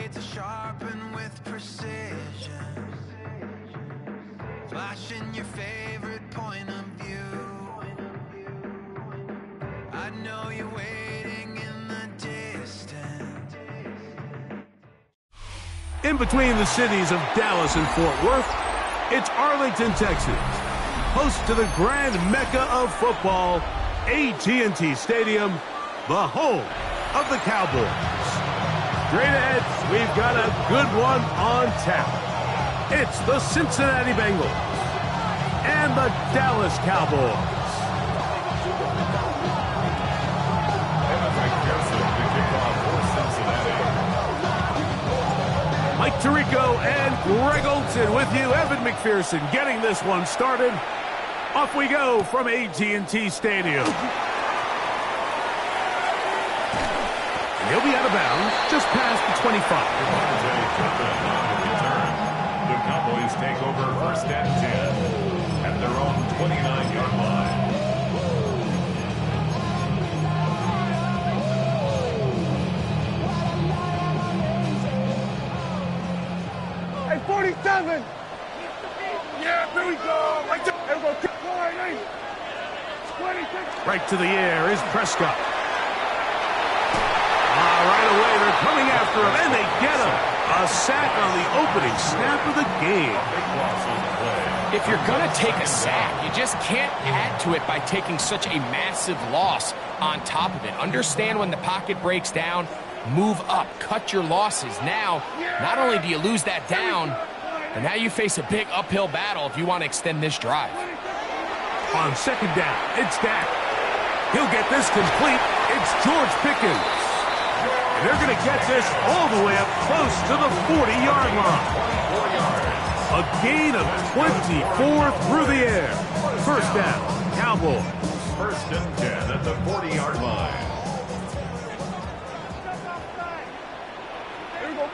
blades are sharpened with precision, flashing your favorite point of view. I know you're waiting in the distance. In between the cities of Dallas and Fort Worth, it's Arlington, Texas, host to the grand mecca of football, AT&T Stadium, the home of the Cowboys. Straight ahead, we've got a good one on tap. It's the Cincinnati Bengals and the Dallas Cowboys. Mike Tirico and Greg Olson with you. Evan McPherson getting this one started. Off we go from AT&T Stadium. And he'll be out of bounds just past the 25. The Cowboys take over first and 10 at their own 29-yard line. Hey, 47! Yeah, here we go! Right there! Here we go! 26! Right to the air is Prescott. Right away, they're coming after him, and they get him. A sack on the opening snap of the game. If you're going to take a sack, you just can't add to it by taking such a massive loss on top of it. Understand when the pocket breaks down, move up, cut your losses. Now, not only do you lose that down, but now you face a big uphill battle if you want to extend this drive. On second down, it's Dak. He'll get this complete. It's George Pickens. And they're going to get this all the way up close to the 40-yard line. A gain of 24 through the air. First down, Cowboys. First and 10 at the 40-yard line. Here we go.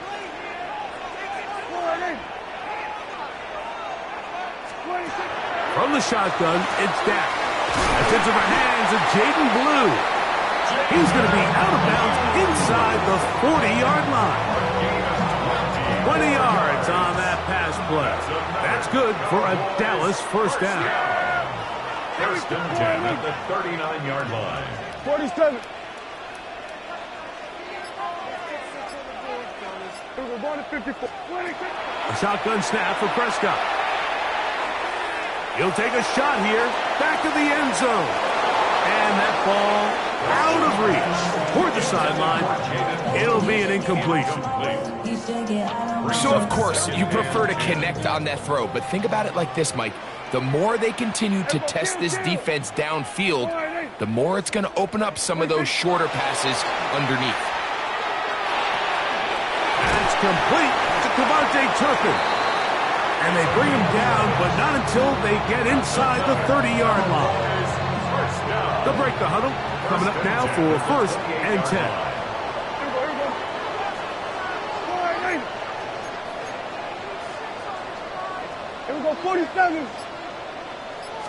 From the shotgun, it's Dak. That's into the hands of Jaden Blue. He's going to be out of bounds inside the 40-yard line. 20 yards on that pass play. That's good for a Dallas first down. First and 10 at the 39-yard line. 47. We're going to 54. 26. A shotgun snap for Prescott. He'll take a shot here. Back of the end zone. And that ball out of reach toward the sideline. It'll be an incompletion. So, of course, you prefer to connect on that throw, but think about it like this, Mike. The more they continue to test this defense downfield, the more it's going to open up some of those shorter passes underneath. That's complete to Devontae Turpin. And they bring him down, but not until they get inside the 30-yard line. They'll break the huddle. Coming up now for first and 10. Here we go, 47.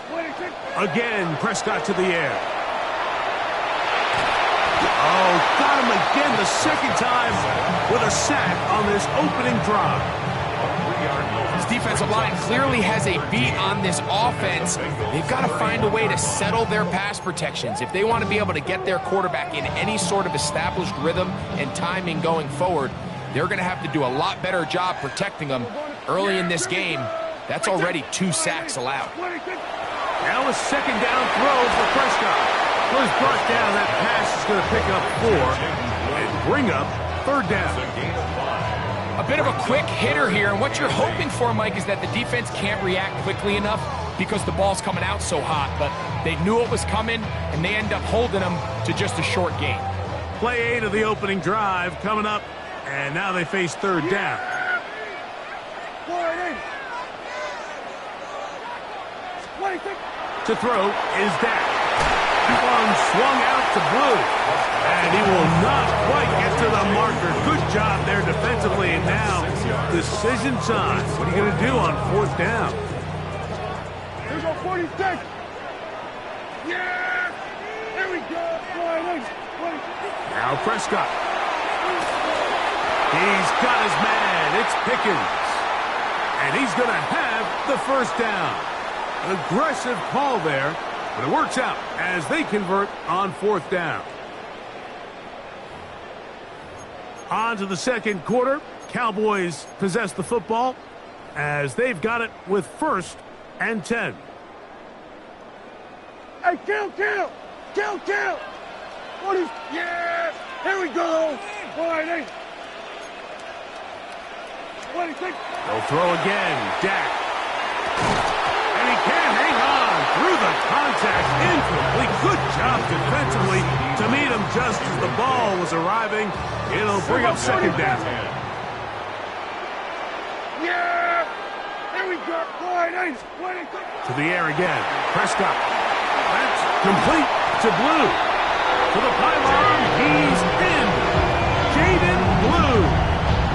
26. Again, Prescott to the air. Oh, got him again the second time with a sack on this opening drive. This defensive line clearly has a beat on this offense. They've got to find a way to settle their pass protections. If they want to be able to get their quarterback in any sort of established rhythm and timing going forward, they're going to have to do a lot better job protecting them early in this game. That's already 2 sacks allowed. Now a second down throw for Prescott. First brought down, that pass is going to pick up 4 and bring up third down. A bit of a quick hitter here, and what you're hoping for, Mike, is that the defense can't react quickly enough because the ball's coming out so hot, but they knew it was coming, and they end up holding them to just a short gain. Play 8 of the opening drive coming up, and now they face third down. To throw is Dak. One swung out to Blue, and he will not quite get to the marker. Good job there defensively, and now decision time. What are you going to do on fourth down? Here we go, 46. Yeah! Here we go. 26. Now Prescott. He's got his man. It's Pickens. And he's going to have the first down. Aggressive call there, but it works out as they convert on fourth down. On to the second quarter. Cowboys possess the football as they've got it with 1st and 10. Hey, kill! What is... Yeah! Here we go! All right, hey. What do you think? They'll throw again. Dak. And he can't hang on through the contact. Incomplete. Good job defensively to meet him just as the ball was arriving. It'll bring up second down. Yeah! Here we go! All right, hey. What do you think? To the air again. Prescott. That's complete to Blue. To the pylon. He's in. Jaden Blue.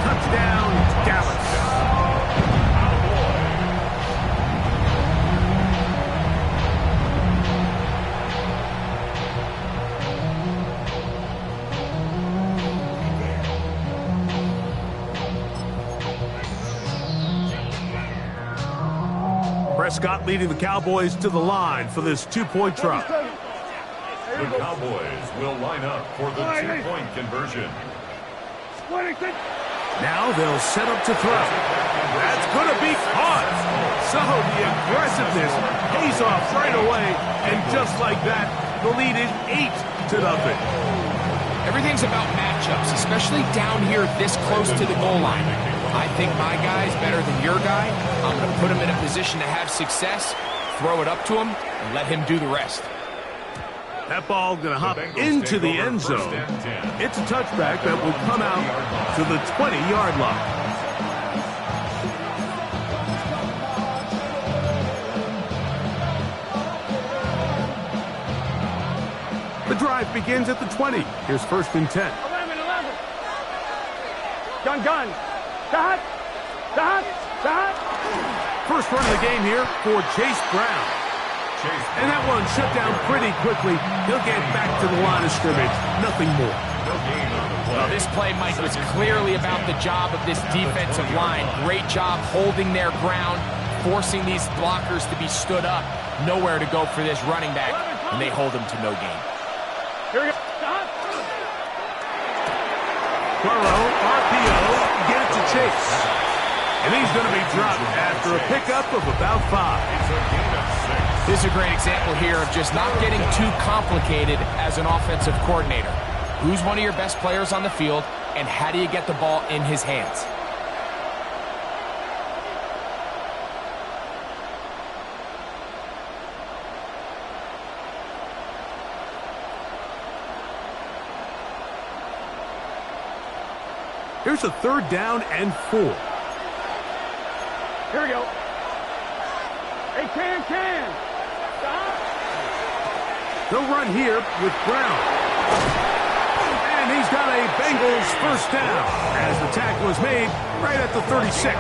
Touchdown, Dallas. Prescott leading the Cowboys to the line for this two-point try. The Cowboys will line up for the two-point conversion. What do you think? Now they'll set up to throw. That's going to be caught. So the aggressiveness pays off right away. And just like that, the lead is 8-0. Everything's about matchups, especially down here this close to the goal line. I think my guy's better than your guy. I'm going to put him in a position to have success, throw it up to him, and let him do the rest. That ball going to hop into the end zone. It's a touchback that will come out to the 20-yard line. The drive begins at the 20. Here's 1st and 10. 11. Gun. Dot. First run of the game here for Chase Brown. And that one shut down pretty quickly. He'll get back to the line of scrimmage. Nothing more. Well, this play, Mike, was clearly about the job of this defensive line. Great job holding their ground, forcing these blockers to be stood up. Nowhere to go for this running back, and they hold him to no gain. Here we go. Burrow, RPO, get it to Chase. And he's going to be dropped after a pickup of about 5. This is a great example here of just not getting too complicated as an offensive coordinator. Who's one of your best players on the field, and how do you get the ball in his hands? Here's a 3rd down and 4. Here we go. Hey, can. Stop. They'll run here with Brown. And he's got a Bengals first down as the tackle was made right at the 36.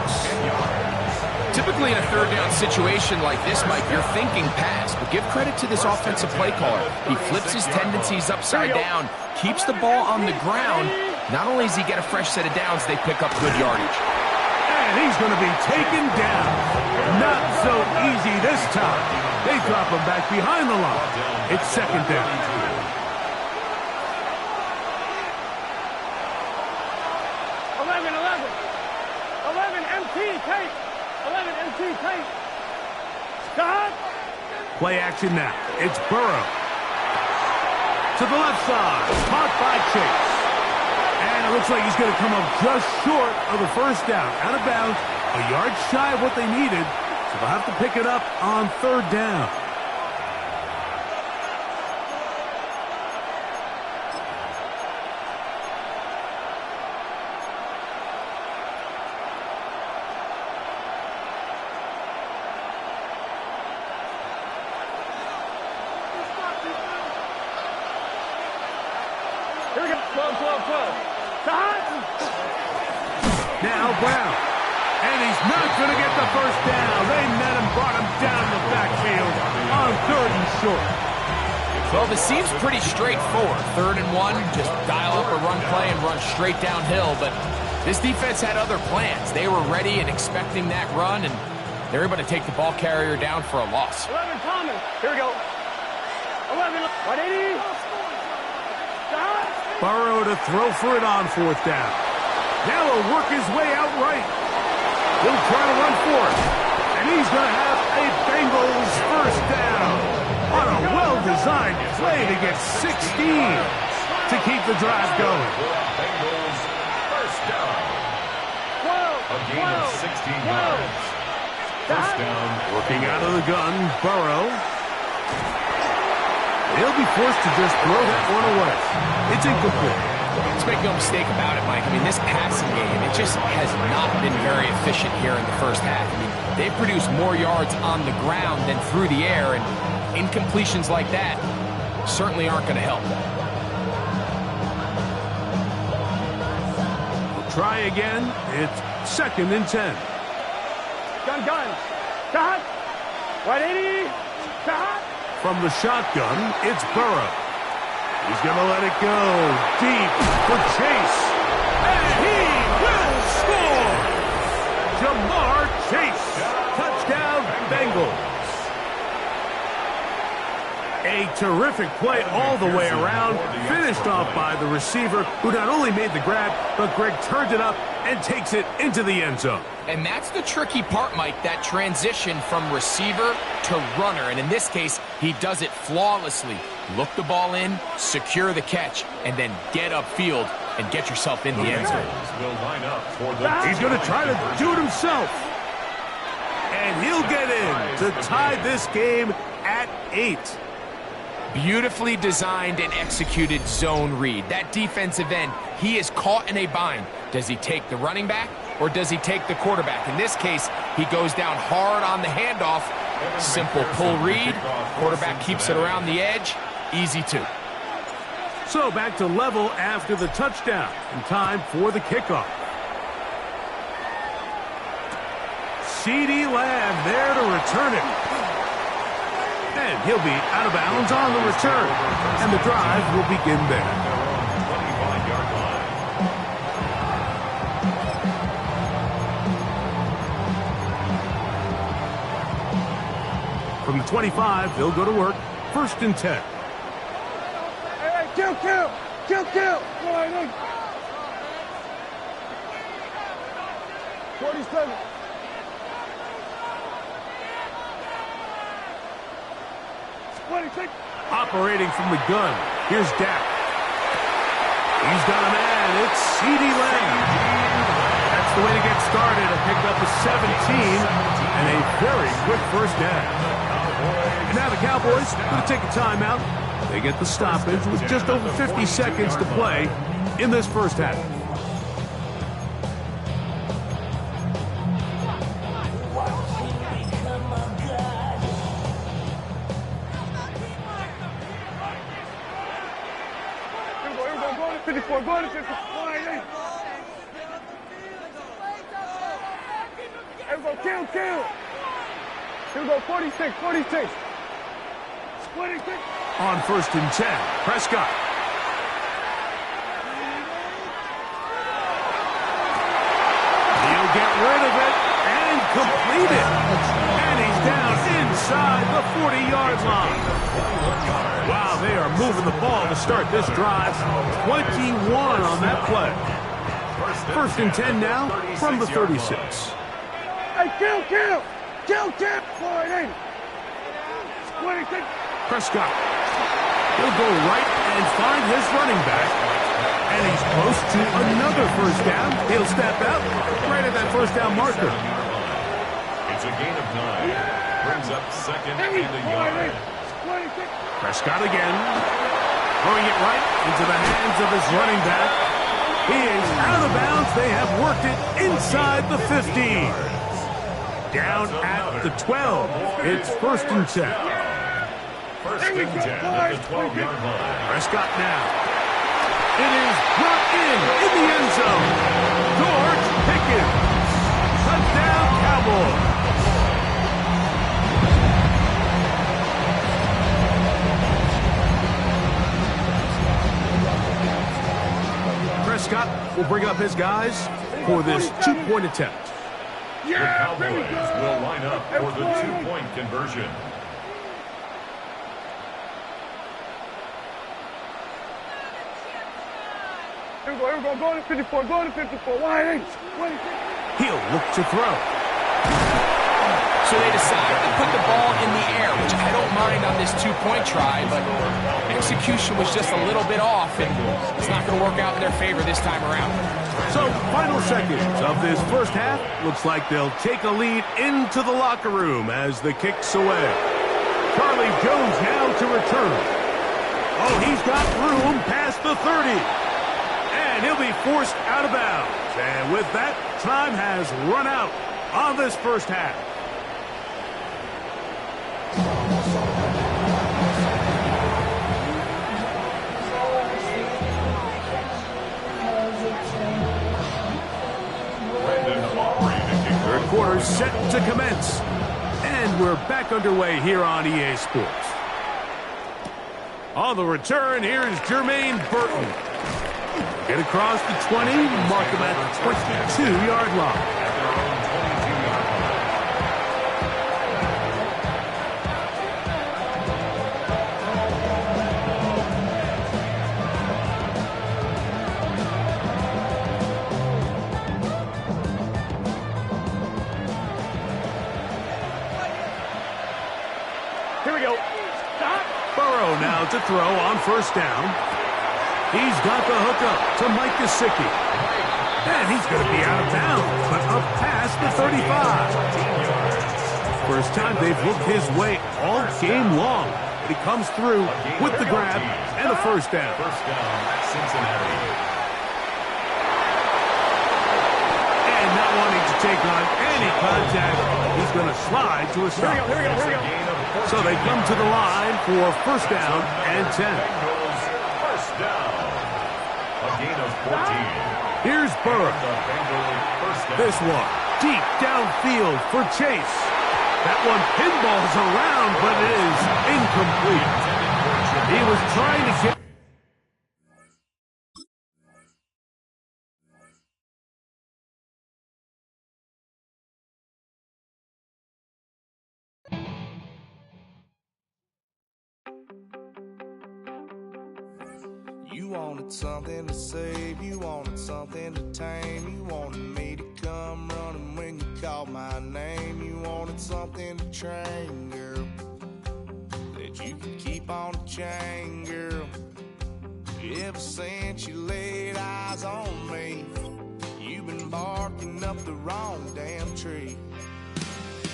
Typically in a 3rd down situation like this, Mike, you're thinking pass, but give credit to this offensive play caller. He flips his tendencies upside down, keeps the ball on the ground. Not only does he get a fresh set of downs, they pick up good yardage. And he's going to be taken down. Not so easy this time. They drop him back behind the line. It's 2nd down. 11 MT tape. 11 MT tape. Stop. Play action now. It's Burrow. To the left side. Caught by Chase. And it looks like he's going to come up just short of the first down. Out of bounds, a yard shy of what they needed. So they'll have to pick it up on 3rd down. Here we go. 12. Now Brown. And he's not going to get the first down. They met him, brought him down the backfield on 3rd and short. Well, this seems pretty straightforward. 3rd and 1, just dial up a run play and run straight downhill. But This defense had other plans. They were ready and expecting that run, and they're able to take the ball carrier down for a loss. 11 Thomas. Here we go. 11. 180. Burrow to throw for it on fourth down. Now he'll work his way out right. He'll try to run for it. And he's going to have a Bengals first down. On a well-designed play to get 16 to keep the drive going. Bengals first down. A gain of 16 yards. First down. Working out of the gun, Burrow. He'll be forced to just throw that one away. It's incomplete. Let's make no mistake about it, Mike. I mean, this passing game, it just has not been very efficient here in the first half. I mean, they've produced more yards on the ground than through the air, and incompletions like that certainly aren't going to help. We'll try again. It's 2nd and 10. Gun. Cut. 180. Cut. From the shotgun, it's Burrow. He's going to let it go deep for Chase. And he will score! Jamar Chase. Touchdown, Bengals. A terrific play all the way around, finished off by the receiver, who not only made the grab, but Greg turned it up and takes it into the end zone. And that's the tricky part, Mike, that transition from receiver to runner. And in this case, he does it flawlessly. Look the ball in, secure the catch, and then get upfield and get yourself in the end zone. He's going to try to do it himself. And he'll get in to tie this game at 8. Beautifully designed and executed zone read. That defensive end, he is caught in a bind. Does he take the running back or does he take the quarterback? In this case, he goes down hard on the handoff. Simple pull read. Quarterback keeps it around the edge. Easy two. So back to level after the touchdown. And time for the kickoff. CeeDee Lamb there to return it. And he'll be out of bounds on the return. And the drive will begin there. From the 25, they'll go to work. 1st and 10. Hey, kill. 47. Operating from the gun, here's Dak. He's got a man, it's CeeDee Lamb. That's the way to get started. A pick up a 17 and a very quick first down. And now the Cowboys going to take a timeout. They get the stoppage with just over 50 seconds to play in this first half. Go to 54. Here we go, kill. Here we go, 46. 26. On 1st and 10, Prescott. He'll get rid of it and complete it. And he's down inside the 40-yard line. Wow, they are moving the ball to start this drive. 21 on that play. 1st and 10 now from the 36. Hey, kill. 480. 26. Prescott. He'll go right and find his running back. And he's close to another first down. He'll step out right at that first down marker. It's a gain of 9. Brings up 2nd and a yard. Prescott again. Throwing it right into the hands of his running back. He is out of bounds. They have worked it inside the 15. Down at the 12. It's 1st and 10. 1st and 10 at the 12-yard line. Prescott now. It is brought in the end zone. George Pickens. Touchdown, Cowboys. Prescott will bring up his guys for this two-point attempt. The Cowboys will line up for the two-point conversion. Here we go. Go to 54. Go to 54. Wide. He'll look to throw. So they decide to put the ball in the air, which I don't mind on this two-point try, but execution was just a little bit off, and it's not going to work out in their favor this time around. So, final seconds of this first half. Looks like they'll take a lead into the locker room as the kick's away. Charlie Jones now to return. Oh, he's got room past the 30. And he'll be forced out of bounds. And with that, time has run out on this first half. Third quarter set to commence. And we're back underway here on EA Sports. On the return, here's Jermaine Burton. Get across the 20, mark him at the 22-yard line. Here we go. Stop. Burrow now to throw on first down. He's got the hookup to Mike Gesicki. And he's going to be out of bounds, but up past the 35. First time they've looked his way all game long. But he comes through with the grab and a first down. First down, Cincinnati. And not wanting to take on any contact, he's going to slide to a stop. Here we go. So they come to the line for first down and 10. Bengals first down. A gain of 14. Here's Burrow. The Bengals first down. This one deep downfield for Chase. That one pinballs around, but it is incomplete. He was trying to get... You wanted something to save, you wanted something to tame, you wanted me to come running when you called my name, you wanted something to train, girl, that you could keep on the chain, girl. Ever since you laid eyes on me, you've been barking up the wrong damn tree.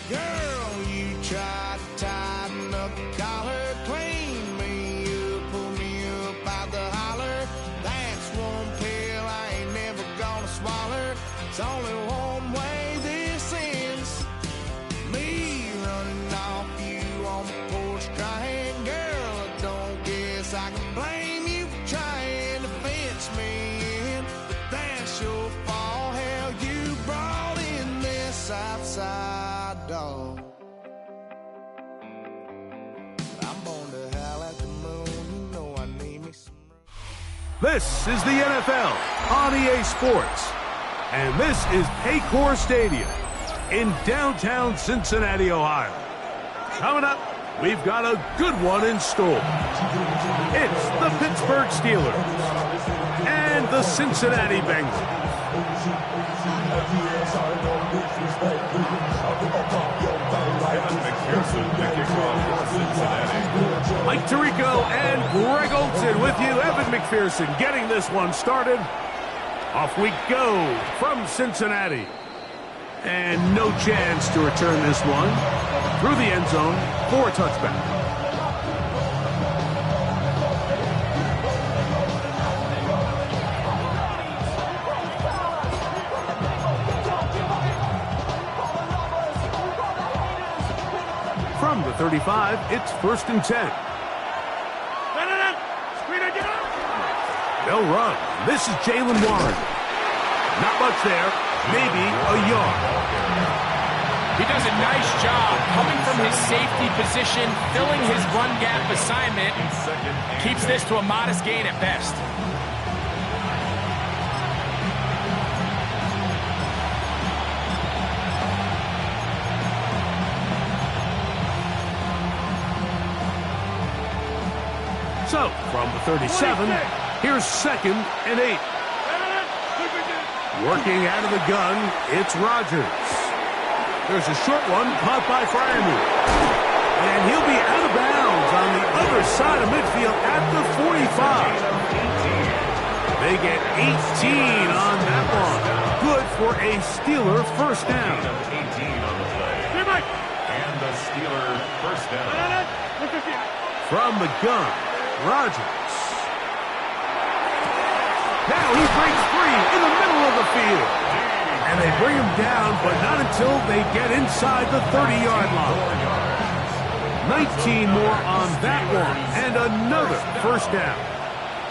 Girl, you tried to tighten up the collar, clean me up, pull me up out the holler. That's one pill I ain't never gonna swallow. It's only one way this ends. Me running off you on the porch crying. Girl, I don't guess I can blame you for trying to fence me in. But that's your fault, hell, you brought in this outside dog. I'm born to howl at the moon, you know I need me some room. This is the NFL on EA Sports. And this is Paycor Stadium in downtown Cincinnati, Ohio. Coming up, we've got a good one in store. It's the Pittsburgh Steelers and the Cincinnati Bengals. Evan McPherson picking off for Cincinnati. Mike Tirico and Greg Olson with you. Evan McPherson getting this one started. Off we go from Cincinnati. And no chance to return this one through the end zone for a touchback. From the 35, it's 1st and 10. They'll run. This is Jaylen Warren. Not much there. Maybe a yard. He does a nice job coming from his safety position, filling his run gap assignment. Keeps this to a modest gain at best. So, from the 37, here's 2nd and 8. Working out of the gun, it's Rodgers. There's a short one caught by Freiermuth. And he'll be out of bounds on the other side of midfield at the 45. They get 18 on that one. Good for a Steeler first down. 18 on the play. And the Steeler first down. From the gun, Rodgers. Now he breaks free in the middle of the field. And they bring him down, but not until they get inside the 30-yard line. 19 more on that one, and another first down.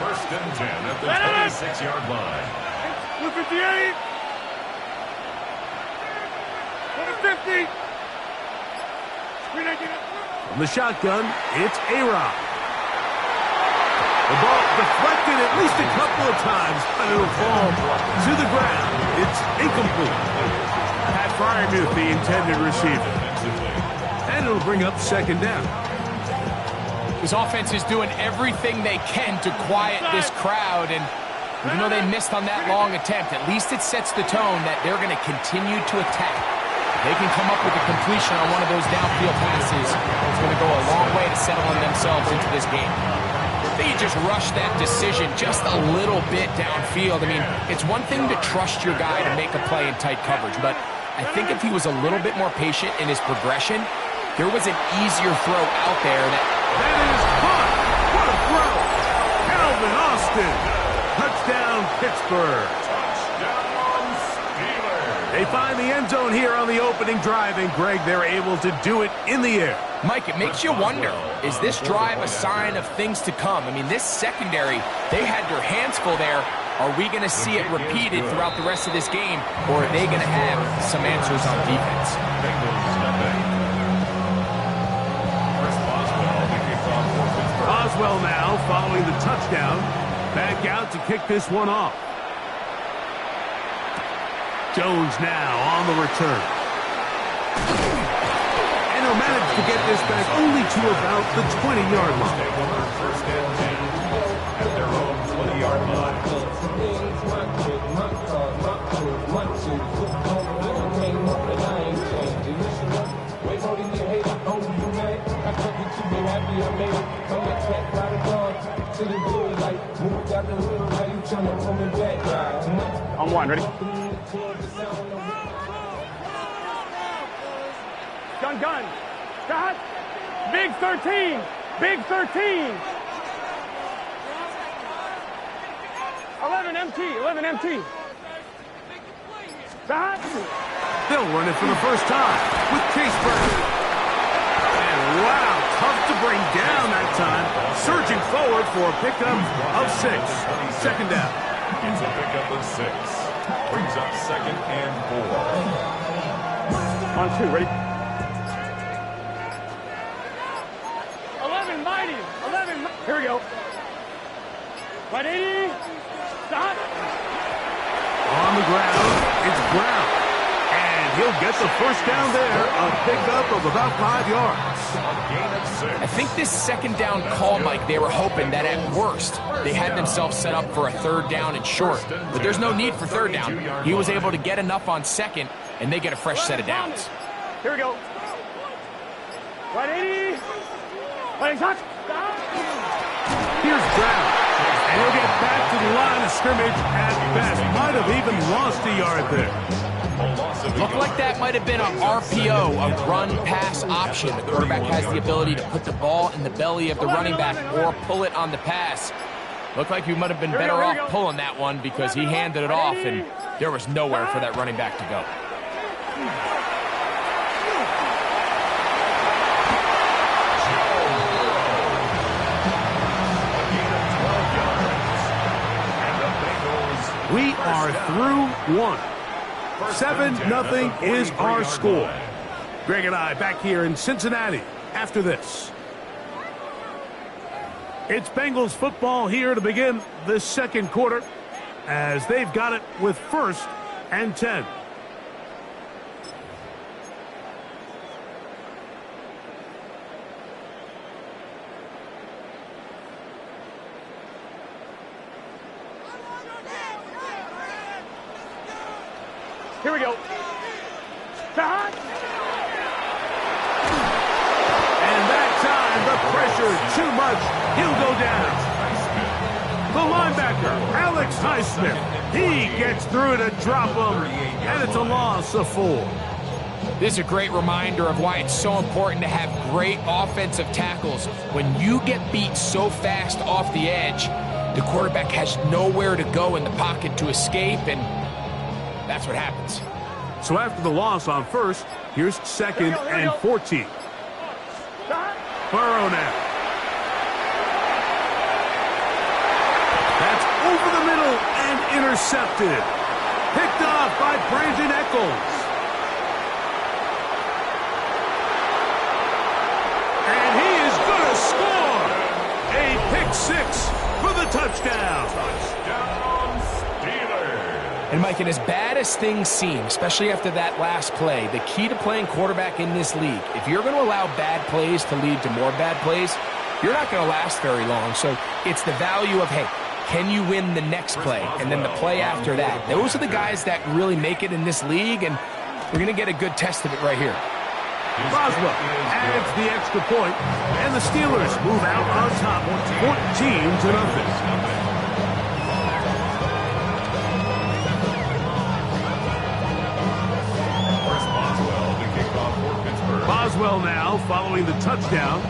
1st and 10 at the 26-yard line. 58. 50. From the shotgun, it's A-Rod. The ball deflected at least a couple of times, but it'll fall to the ground. It's incomplete. Pat Freiermuth, the intended receiver. And it'll bring up 2nd down. This offense is doing everything they can to quiet this crowd, and even though they missed on that long attempt, at least it sets the tone that they're going to continue to attack. If they can come up with a completion on one of those downfield passes, it's going to go a long way to settling themselves into this game. They just rush that decision just a little bit downfield. I mean, it's one thing to trust your guy to make a play in tight coverage, but I think if he was a little bit more patient in his progression, there was an easier throw out there that is caught. What a throw. Calvin Austin. Touchdown, Pittsburgh. They find the end zone here on the opening drive, and Greg, they're able to do it in the air. Mike, it makes you wonder, is this drive a sign of things to come? I mean, this secondary, they had their hands full there. Are we going to see it repeated throughout the rest of this game, or are they going to have some answers on defense? Boswell now following the touchdown. Back out to kick this one off. Jones now on the return. And he'll manage to get this back only to about the 20-yard line. 1st and 10 at their own 20-yard line. On 1, ready? Gun. Stop. Big 13. Big 13. 11 MT. Stop. They'll run it for the first time with Chase Brown. And wow, tough to bring down that time. Surging forward for a pickup of 6. 2nd down. It's a pickup of 6. Brings up 2nd and 4. On 2, ready? 11. Here we go. Right 80. Stop. On the ground, it's Brown. And he'll get the first down there. A pickup of about 5 yards. A gain of 6. I think this 2nd down call, Mike, they were hoping that at worst they had themselves set up for a 3rd down and short. But there's no need for 3rd down. He was able to get enough on 2nd, and they get a fresh set of downs. Here we go. Right 80. Playing touch. Here's Brown. And he'll get back to the line of scrimmage at best. Might have even lost a yard there. Looked like that might have been an RPO, a run-pass option. The quarterback has the ability to put the ball in the belly of the running back or pull it on the pass. Looked like he might have been better off pulling that one because he handed it off, and there was nowhere for that running back to go. We are through 1. 7-0 is our score. Greg and I back here in Cincinnati after this. It's Bengals football here to begin the 2nd quarter as they've got it with 1st and 10. Here we go. Cut. And that time, the pressure too much. He'll go down. The linebacker, Alex Highsmith, he gets through to drop him, and it's a loss of 4. This is a great reminder of why it's so important to have great offensive tackles. When you get beat so fast off the edge, the quarterback has nowhere to go in the pocket to escape, and that's what happens. So after the loss on first, here's 2nd and 14. Burrow now. That's over the middle and intercepted. Picked off by Brandon Echols. And he is going to score. A pick 6 for the touchdown. Touchdown, Steelers. And Mike, and as bad as things seem, especially after that last play, the key to playing quarterback in this league, if you're going to allow bad plays to lead to more bad plays, you're not going to last very long. So it's the value of, hey, can you win the next play and then the play after that? Those are the guys that really make it in this league, and we're going to get a good test of it right here. Boswell adds the extra point, and the Steelers move out on top 14-0. Boswell now following the touchdown.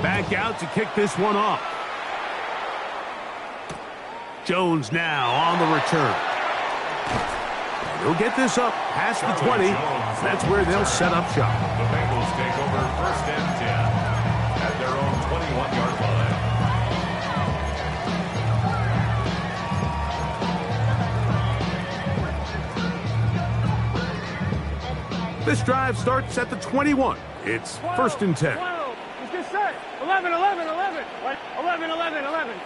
Back out to kick this one off. Jones now on the return. He'll get this up past the 20. That's where they'll set up shop. The Bengals take over 1st and 10 at their own 21-yard line. This drive starts at the 21. It's 1st and 10. 12. Let's get set. 11, 11, 11. 11, 11, 11.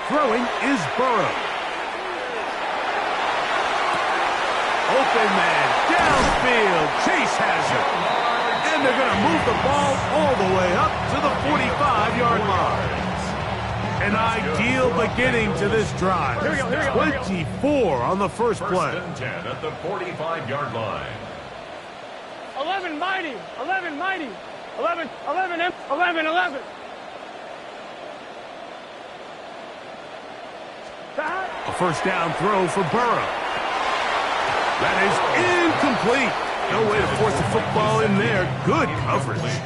Throwing is Burrow. Open man, downfield, Chase has it. And they're going to move the ball all the way up to the 45-yard line. An ideal beginning to this drive. 24 on the first play. 1st and 10 at the 45-yard line. 11 mighty. 11 mighty. 11, 11, 11, 11. A first down throw for Burrow. That is incomplete. No way to force the football in there. Good coverage.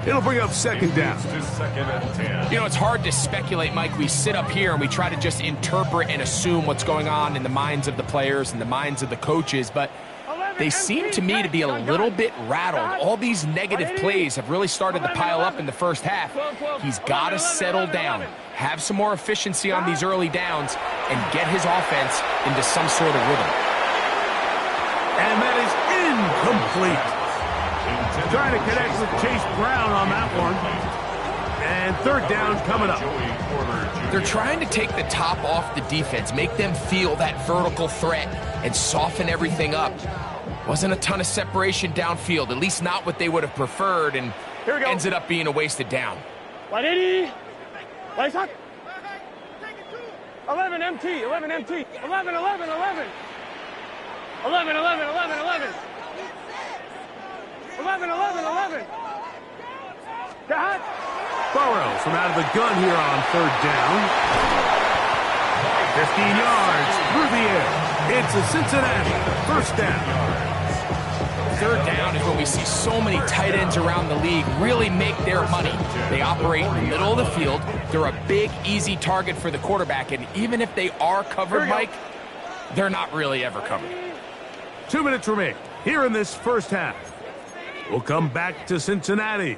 It'll bring up 2nd down. To 2nd and 10. You know, it's hard to speculate, Mike. We sit up here and we try to just interpret and assume what's going on in the minds of the players and the minds of the coaches, but they seem to me to be a little bit rattled. All these negative plays have really started to pile up in the first half. He's got to settle down, have some more efficiency on these early downs, and get his offense into some sort of rhythm. And that is incomplete. Trying to connect with Chase Brown on that one. And 3rd down coming up. They're trying to take the top off the defense, make them feel that vertical threat, and soften everything up. Wasn't a ton of separation downfield, at least not what they would have preferred, and ended up being a wasted down. 180. Lights up. 11 MT. 11 MT. 11, 11, 11. 11, 11, 11, 11. 11, 11, 11. Burrow from out of the gun here on 3rd down. 15 yards through the air. It's a Cincinnati 1st down. 3rd down is when we see so many tight ends around the league really make their money. They operate in the middle of the field. They're a big, easy target for the quarterback, and even if they are covered, Mike, they're not really ever covered. 2 minutes remain here in this first half. We'll come back to Cincinnati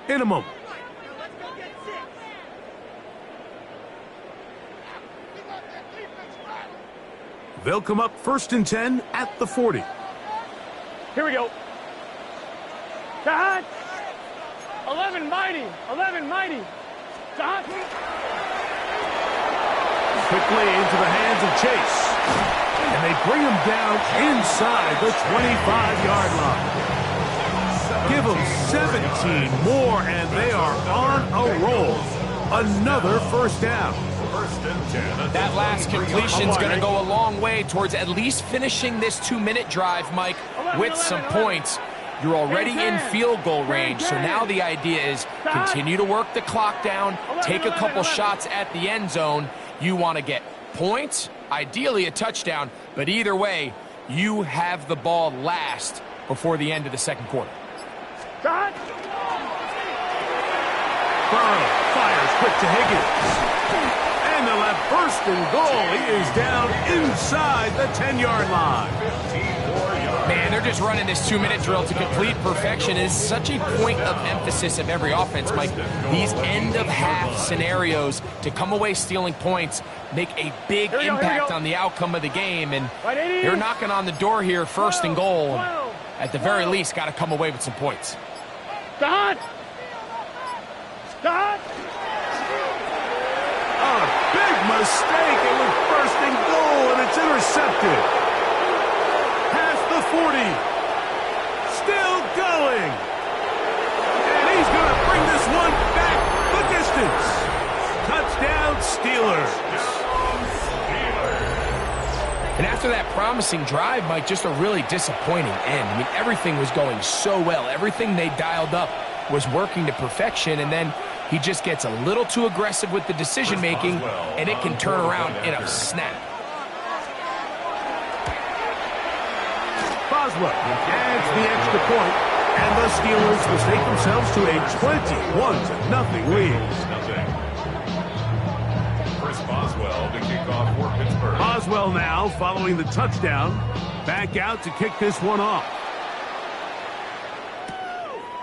in a moment. They'll come up 1st and 10 at the 40. Here we go. 11 mighty. 11 mighty. Quickly into the hands of Chase. And they bring him down inside the 25-yard line. Give them 17 more, and they are on a roll. Another first down. First and 10. That last completion's going to go a long way towards at least finishing this 2-minute drive, Mike, with some points. You're already in field goal range, so now the idea is continue to work the clock down, take a couple shots at the end zone. You want to get points, ideally a touchdown, but either way, you have the ball last before the end of the second quarter. Burrow fires quick to Higgins. And they'll have first and goal. He is down inside the 10-yard line. Man, they're just running this 2-minute drill to complete perfection. It's such a point of emphasis of every offense, Mike. These end-of-half scenarios to come away stealing points make a big impact on the outcome of the game. And they're knocking on the door here, first and goal. At the very least, got to come away with some points. Start! A big mistake. It was first and goal, and it's intercepted. Past the 40. Still going. And he's going to bring this one back the distance. Touchdown, Steelers. And after that promising drive, Mike, just a really disappointing end. I mean, everything was going so well. Everything they dialed up was working to perfection, and then he just gets a little too aggressive with the decision-making, and it can turn around in a snap. Boswell adds the extra point, and the Steelers mistake themselves to a 21-0 lead. Chris Boswell to kick off for Pittsburgh. Boswell now, following the touchdown, back out to kick this one off.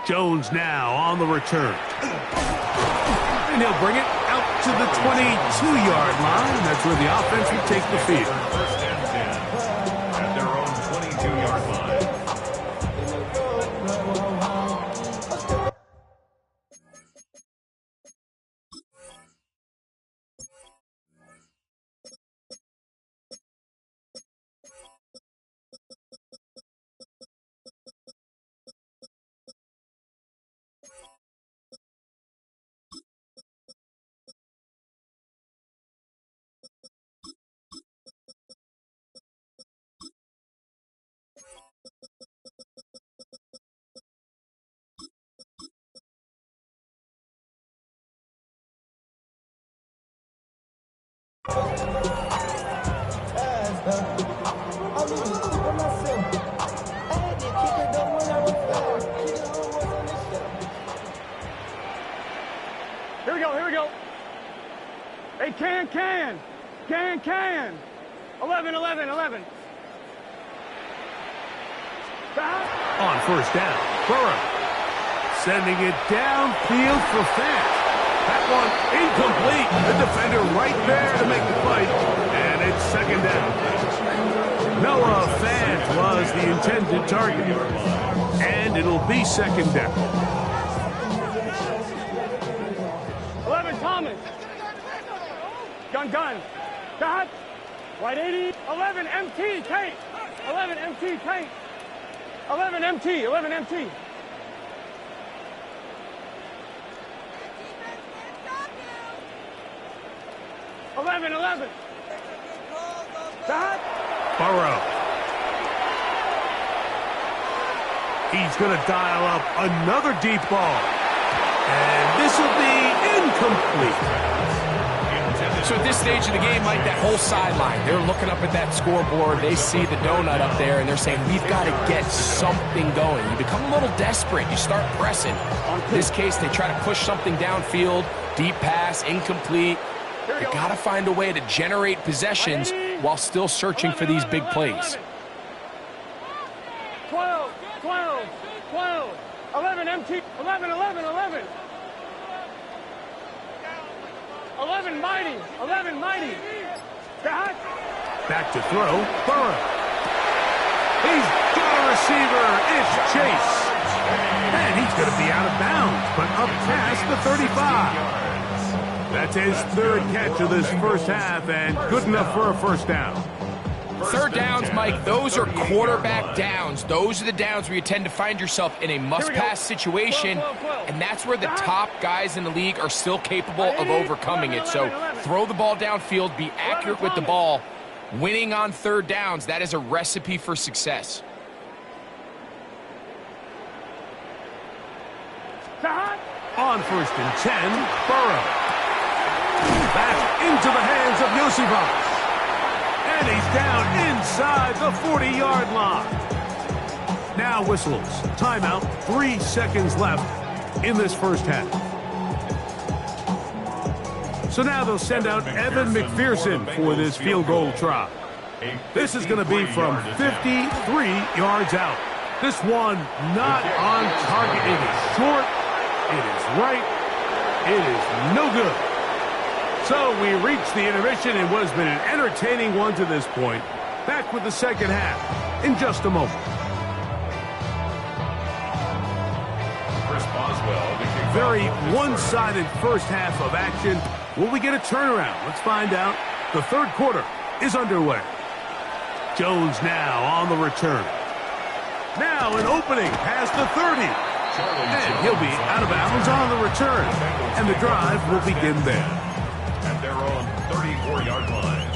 Jones now on the return. And he'll bring it out to the 22-yard line. That's where the offense will take the field. First and 10 at their own 22-yard line. Here we go. Hey, can. 11. Stop. On first down, Burrow sending it downfield for Fant. That one incomplete. The defender right there to make the fight, and it's second down. Noah Fant was the intended target, and it'll be second down. 11, Thomas. Gun. Dot. Right 80. 11, MT, Tate. 11, MT, Tate. 11, MT. 11. Dot. Burrow. He's going to dial up another deep ball. And this will be incomplete. So at this stage of the game, Mike, that whole sideline, they're looking up at that scoreboard. They see the donut up there, and they're saying, we've got to get something going. You become a little desperate. You start pressing. In this case, they try to push something downfield, deep pass, incomplete. They got to find a way to generate possessions while still searching for these big plays. 12. 11, MT. 11. 11, mighty. Dot. Back to throw, Burrow. He's got a receiver. It's Chase. And he's going to be out of bounds, but up past the 35. That's his third catch of this first half, and good enough for a first down. Third downs, Mike, those are quarterback downs. Those are the downs where you tend to find yourself in a must-pass situation, and that's where the top guys in the league are still capable of overcoming it. So throw the ball downfield, be accurate with the ball. Winning on third downs, that is a recipe for success. On 1st and 10, Burrow. Back into the hands of Iosivas. And he's down inside the 40-yard line. Now whistles. Timeout. 3 seconds left in this first half. So now they'll send out Evan McPherson for this field goal try. This is going to be from 53 yards out. This one not on target. It is short. It is right. It is no good. So we reach the intermission in what has been an entertaining one to this point. Back with the second half in just a moment. Chris Boswell. Very one-sided first half of action. Will we get a turnaround? Let's find out. The third quarter is underway. Jones now on the return. Now an opening past the 30. And he'll be out of bounds on the return. And the drive will begin there. At their own 34-yard line.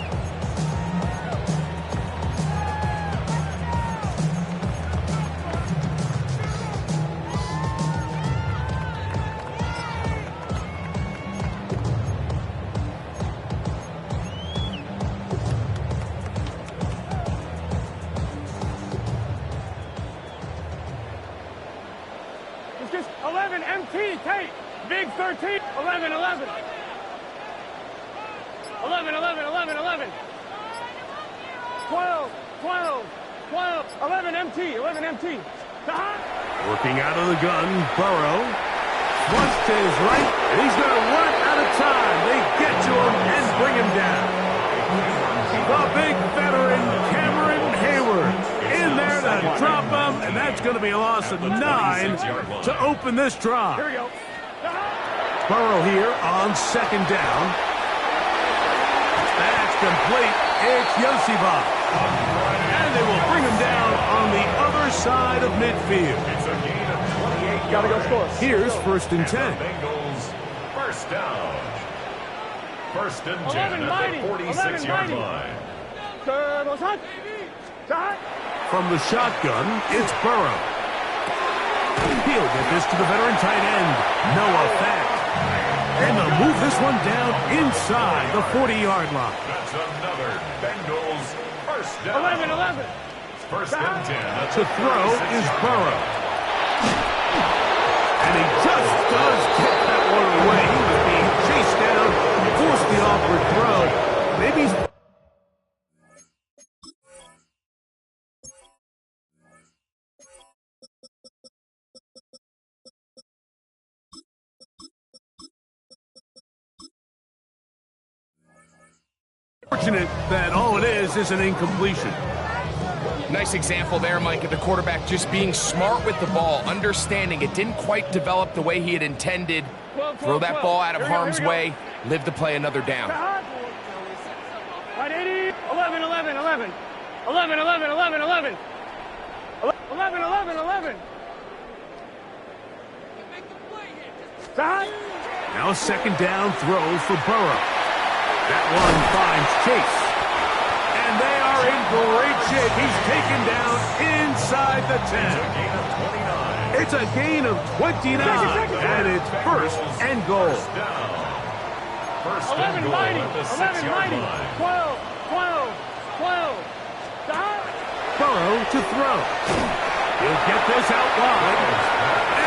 It's just 11 MT, Tate. Big 13, 11, 11. 11, 11, 11, 11. 12, 12, 12. 11 MT, 11 MT. Working out of the gun, Burrow. Once to his right, and he's going to run out of time. They get to him and bring him down. The big veteran, Cameron Hayward, in there to drop him, and that's going to be a loss of 9 to open this drive. Here we go. Burrow here on second down. That's complete. It's Iosivas. And they will bring him down on the other side of midfield. It's a gain of 28 Gotta go yards. score. Here's 1st and 10. Bengals first down. 1st and 10 11 at mighty. the 46-yard 11 line. Turbo shot. Shot. From the shotgun, it's Burrow. He'll get this to the veteran tight end, Noah Fant. And they'll move this one down inside the 40-yard line. That's another Bengals first down. 11, 11. 1st and 10 at To the throw 46 is yard Burrow. line. And he just does get that one away. He was being chased down, forced the awkward throw. Maybe he's... fortunate that all it is an incompletion. Nice example there, Mike, of the quarterback just being smart with the ball, understanding it didn't quite develop the way he had intended. Throw that ball out of harm's way, live to play another down. Right, 80. 11, 11, 11. 11, 11, 11, 11. 11, 11, 11. Side. Now a second down throw for Burrow. That one finds Chase. And they are in great shape. He's taken down inside the 10. It's a gain of 29. And it's 1st and goal. First 11 and goal mighty. at the 11 6-yard mighty. line. 12, 12, 12. Side. Burrow to throw. He'll get this out wide.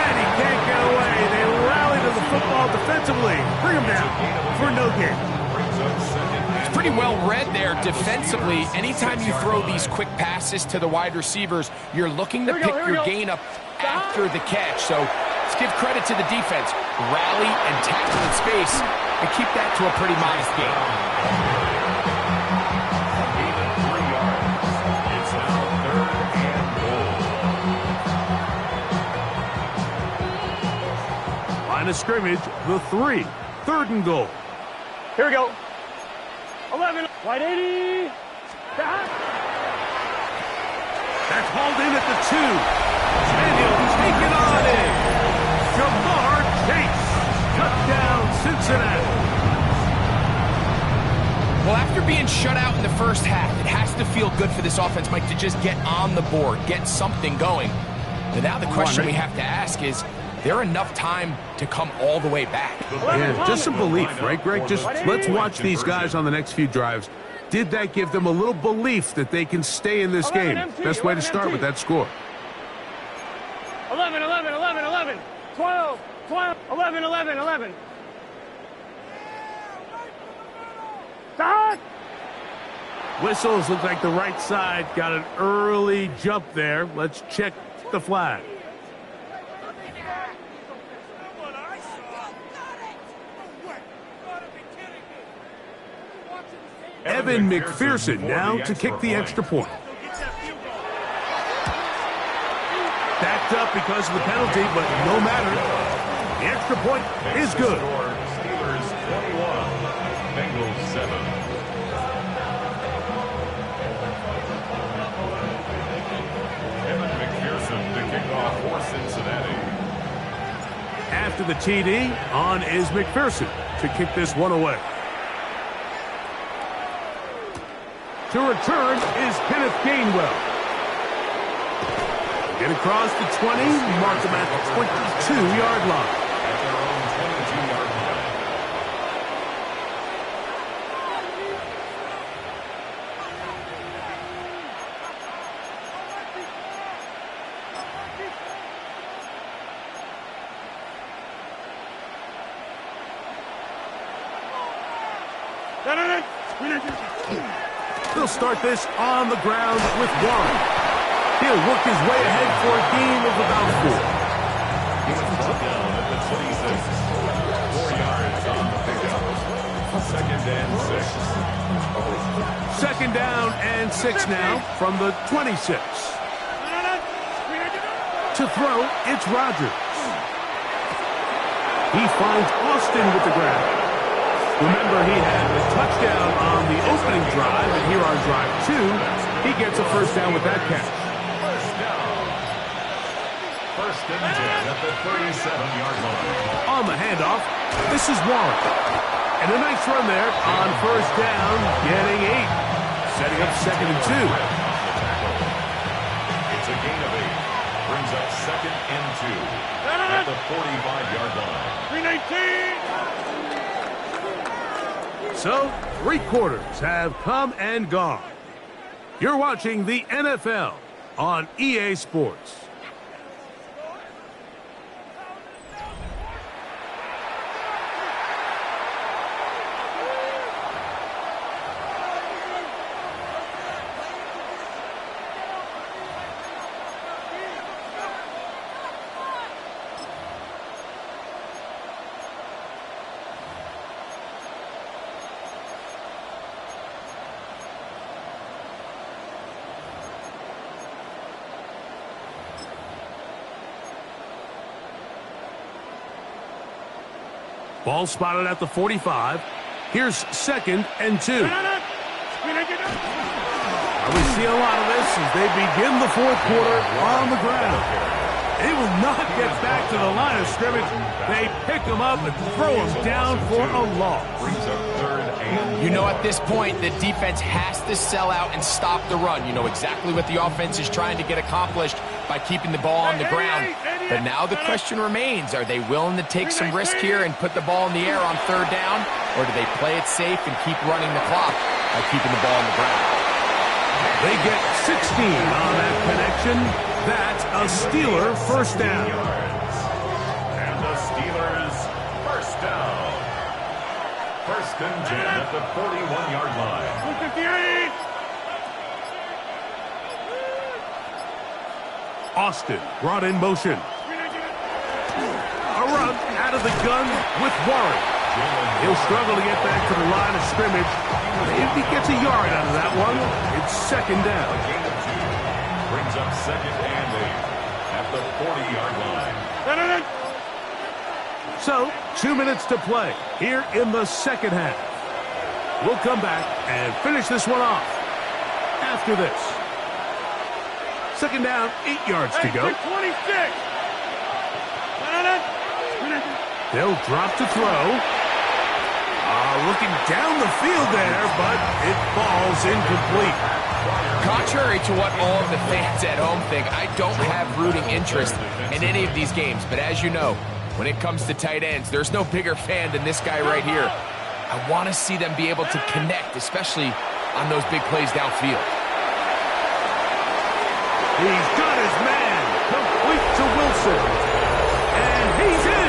And he can't get away. They rally to the football defensively. Bring him down for no gain. It's pretty well read there defensively. Anytime you throw these quick passes to the wide receivers, you're looking to pick your gain up after the catch. So let's give credit to the defense. Rally and tackle in space and keep that to a pretty modest gain. Gain of 3 yards. It's now 3rd and goal. Line of scrimmage, the 3. 3rd and goal. Here we go. 11. Right, 80. Side. That's hauled in at the 2. And he'll take it on in. Ja'Marr Chase. Touchdown, Cincinnati. Well, after being shut out in the first half, it has to feel good for this offense, Mike, to just get on the board, get something going. But now the question we have to ask is there enough time to come all the way back? Yeah, just some belief, right, Greg? Just let's watch these guys on the next few drives. Did that give them a little belief that they can stay in this game? Best way to start with that score. 11, 11, 11, 11. 12, 12, 11, 11, 11. Start! Whistles look like the right side got an early jump there. Let's check the flag. Evan McPherson now to kick the extra point. Backed up because of the penalty, but no matter. The extra point is good. Steelers 21, Bengals 7. Evan McPherson to kick off for Cincinnati. After the TD, on is McPherson to kick this one away. To return is Kenneth Gainwell. Get across the 20, mark them at the 22-yard line. At their own 22-yard line. They'll start this on the ground with Warren. He'll work his way ahead for a gain of about 4. He's brought down at the 26. 4 yards on the pickup. Second and 6. Second down and 6 now from the 26. To throw, it's Rodgers. He finds Austin with the grab. Remember, he had the touchdown on the opening drive, and here on drive 2, he gets a first down with that catch. First down. First and 10 at the 37-yard line. On the handoff, this is Warren. And a nice run there on first down, getting 8. Setting up second and 2. It's a gain of 8. Brings up second and 2 at the 45-yard line. 319! So, 3 quarters have come and gone. You're watching the NFL on EA Sports. Ball spotted at the 45. Here's second and 2. We see a lot of this as they begin the fourth quarter on the ground. They will not get back to the line of scrimmage. They pick them up and throw them down for a loss. You know, at this point, the defense has to sell out and stop the run. You know exactly what the offense is trying to get accomplished by keeping the ball on the ground. But now the question remains, are they willing to take some risk here and put the ball in the air on third down? Or do they play it safe and keep running the clock by keeping the ball on the ground? They get 16 on that connection. That's a Steeler first down. And the Steelers first down. First and 10 at the 41-yard line. 158! Austin brought in motion. A run out of the gun with Warren. He'll struggle to get back to the line of scrimmage. If he gets a yard out of that one, it's second down. A gain of 2. Brings up second and 8 at the 40-yard line. So, 2 minutes to play here in the second half. We'll come back and finish this one off after this. Second down, 8 yards to go. 26. They'll drop to throw. Looking down the field there, but it falls incomplete. Contrary to what all of the fans at home think, I don't have rooting interest in any of these games. But as you know, when it comes to tight ends, there's no bigger fan than this guy right here. I want to see them be able to connect, especially on those big plays downfield. He's got his man, complete to Wilson. And he's in.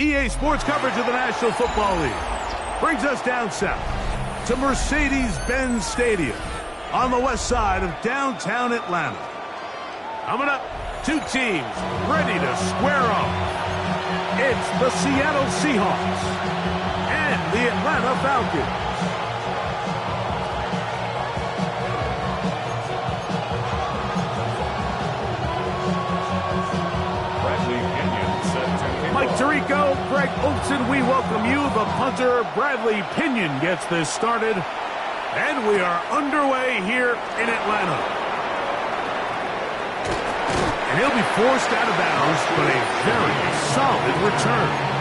EA Sports coverage of the National Football League brings us down south to Mercedes-Benz Stadium on the west side of downtown Atlanta. Coming up, two teams ready to square off. It's the Seattle Seahawks and the Atlanta Falcons. Mike Tirico, Greg Olson, we welcome you. The punter, Bradley Pinion, gets this started. And we are underway here in Atlanta. And he'll be forced out of bounds, but a very solid return.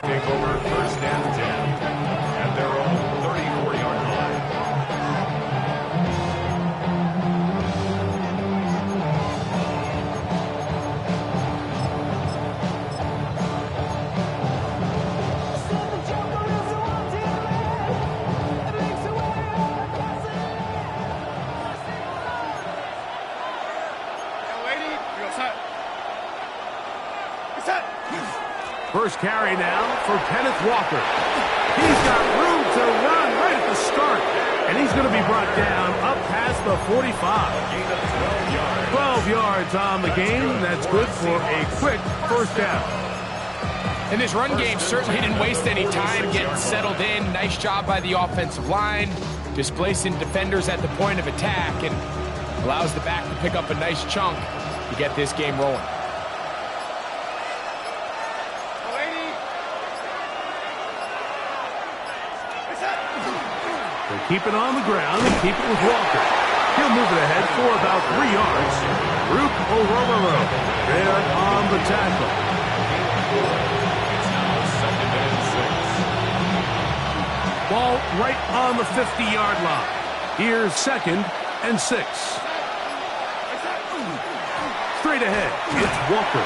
Take over first and 10 at their own 34-yard line. First carry now for Kenneth Walker. He's got room to run right at the start. And he's going to be brought down up past the 45. 12 yards on the game. That's good for a quick first down. And this run game certainly didn't waste any time getting settled in. Nice job by the offensive line, displacing defenders at the point of attack, and allows the back to pick up a nice chunk to get this game rolling. Keep it on the ground and keep it with Walker. He'll move it ahead for about 3 yards. Ruke Orhorhoro there on the tackle. It's now 2nd and 6. Ball right on the 50-yard line. Here's 2nd and 6. Straight ahead, it's Walker.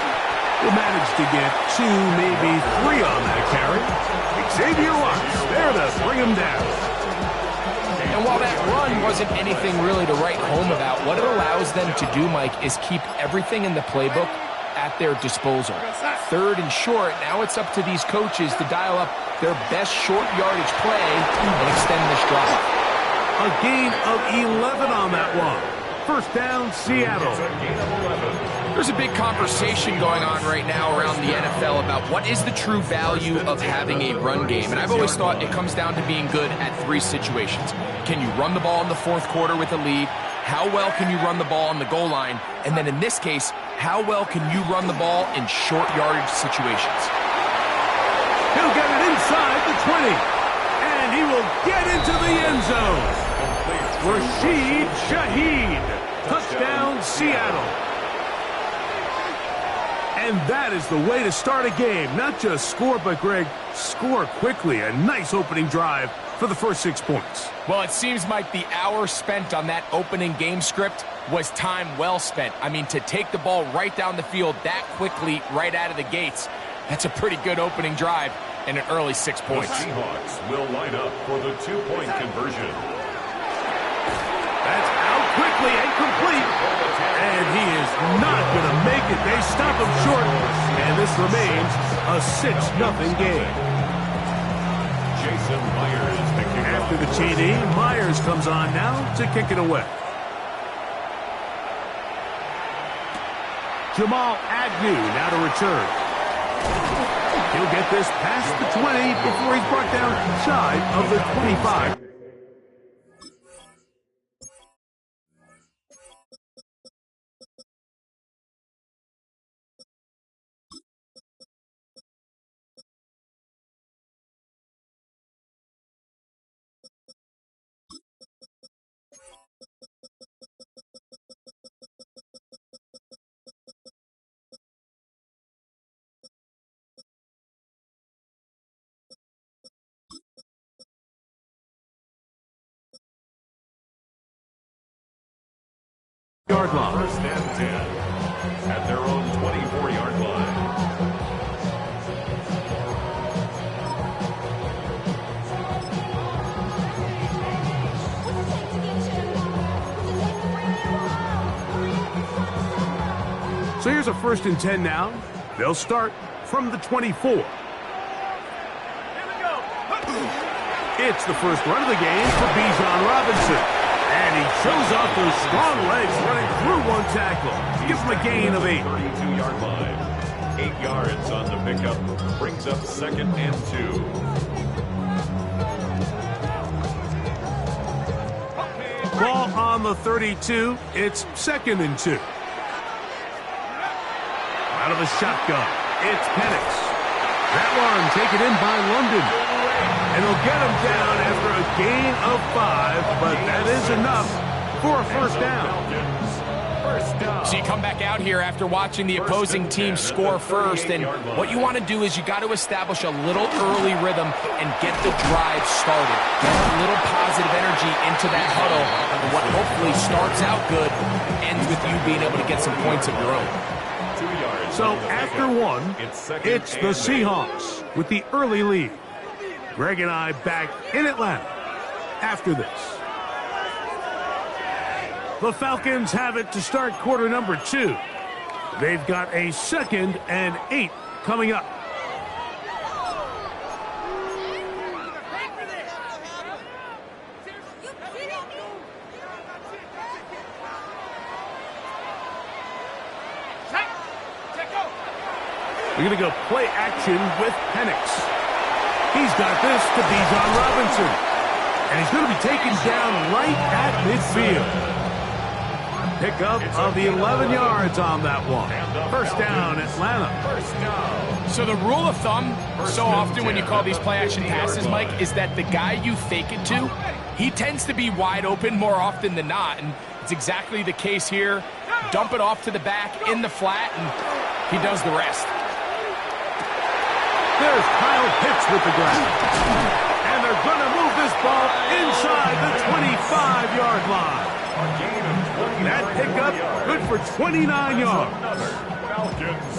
Will manage to get 2, maybe 3 on that carry. Xavier Watts there to bring him down. And while that run wasn't anything really to write home about, what it allows them to do, Mike, is keep everything in the playbook at their disposal. 3rd and short, now it's up to these coaches to dial up their best short yardage play and extend this drive. A gain of 11 on that one. First down, Seattle. There's a big conversation going on right now around the NFL about what is the true value of having a run game. And I've always thought it comes down to being good at 3 situations. Can you run the ball in the 4th quarter with a lead? How well can you run the ball on the goal line? And then in this case, how well can you run the ball in short yardage situations? He'll get it inside the 20. And he will get into the end zone. Rashid Shaheed. Touchdown, Seattle. And that is the way to start a game. Not just score, but, Greg, score quickly. A nice opening drive for the first 6 points. Well, it seems like the hour spent on that opening game script was time well spent. I mean, to take the ball right down the field that quickly right out of the gates, that's a pretty good opening drive and an early 6 points. The Seahawks will line up for the 2-point conversion. That's out quickly and complete. And he is not going to make it. They stop him short. And this remains a 6-0 game. Jason Myers picking up. After the TD, Myers comes on now to kick it away. Jamal Agnew now to return. He'll get this past the 20 before he's brought down shy of the 25. Yard line. First and 10 at their own 24-yard line. So here's a 1st and 10 now. They'll start from the 24. It's the first run of the game for Bijan Robinson. And he shows off those strong legs running through one tackle. Gives him a gain of 8. 32-yard line. 8 yards on the pickup. Brings up 2nd and 2. Ball on the 32. It's 2nd and 2. Out of the shotgun, it's Penix. That one taken in by London. And he'll get him down after a gain of 5, but that is enough for a 1st down. So you come back out here after watching the opposing team score first, and what you want to do is you got to establish a little early rhythm and get the drive started. Get a little positive energy into that huddle, and what hopefully starts out good ends with you being able to get some points of your own. So after 1, it's the Seahawks with the early lead. Greg and I back in Atlanta after this. The Falcons have it to start quarter number 2. They've got a 2nd and 8 coming up. We're going to go play action with Penix. He's got this to Bijan Robinson. And he's going to be taken down right at midfield. Pickup of the 11 yards on that one. 1st down, Atlanta. So the rule of thumb, so often when you call these play-action passes, Mike, is that the guy you fake it to, he tends to be wide open more often than not. And it's exactly the case here. Dump it off to the back in the flat, and he does the rest. There's Kyle Pitts with the grab. And they're going to move this ball inside the 25-yard line. That pickup, good for 29 yards.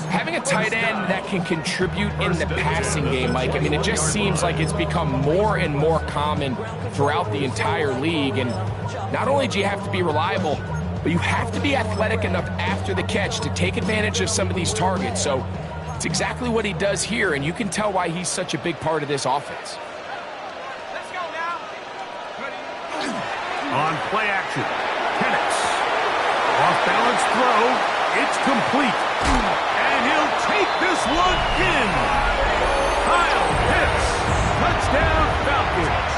Having a tight end that can contribute in the passing game, Mike, I mean, it just seems like it's become more and more common throughout the entire league. And not only do you have to be reliable, but you have to be athletic enough after the catch to take advantage of some of these targets. So it's exactly what he does here, and you can tell why he's such a big part of this offense. Let's go now. On play action, Penix. Off-balance throw. It's complete. And he'll take this one in. Kyle Pitts. Touchdown, Falcons.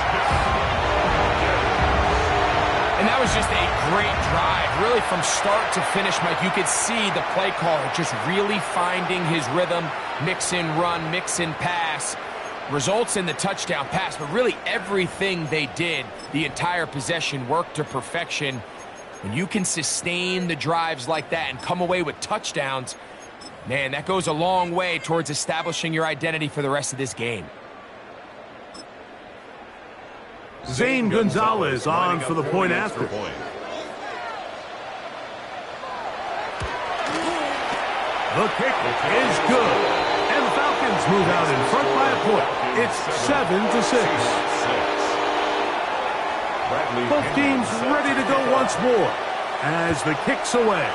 And that was just a great drive. Really, from start to finish, Mike, you could see the play caller just really finding his rhythm, mix in run, mix in pass. Results in the touchdown pass, but really everything they did, the entire possession, worked to perfection. When you can sustain the drives like that and come away with touchdowns, man, that goes a long way towards establishing your identity for the rest of this game. Zane Gonzalez on for the point after. The kick is good. And the Falcons move out in front by a point. It's 7-6. Both teams ready to go once more as the kick's away.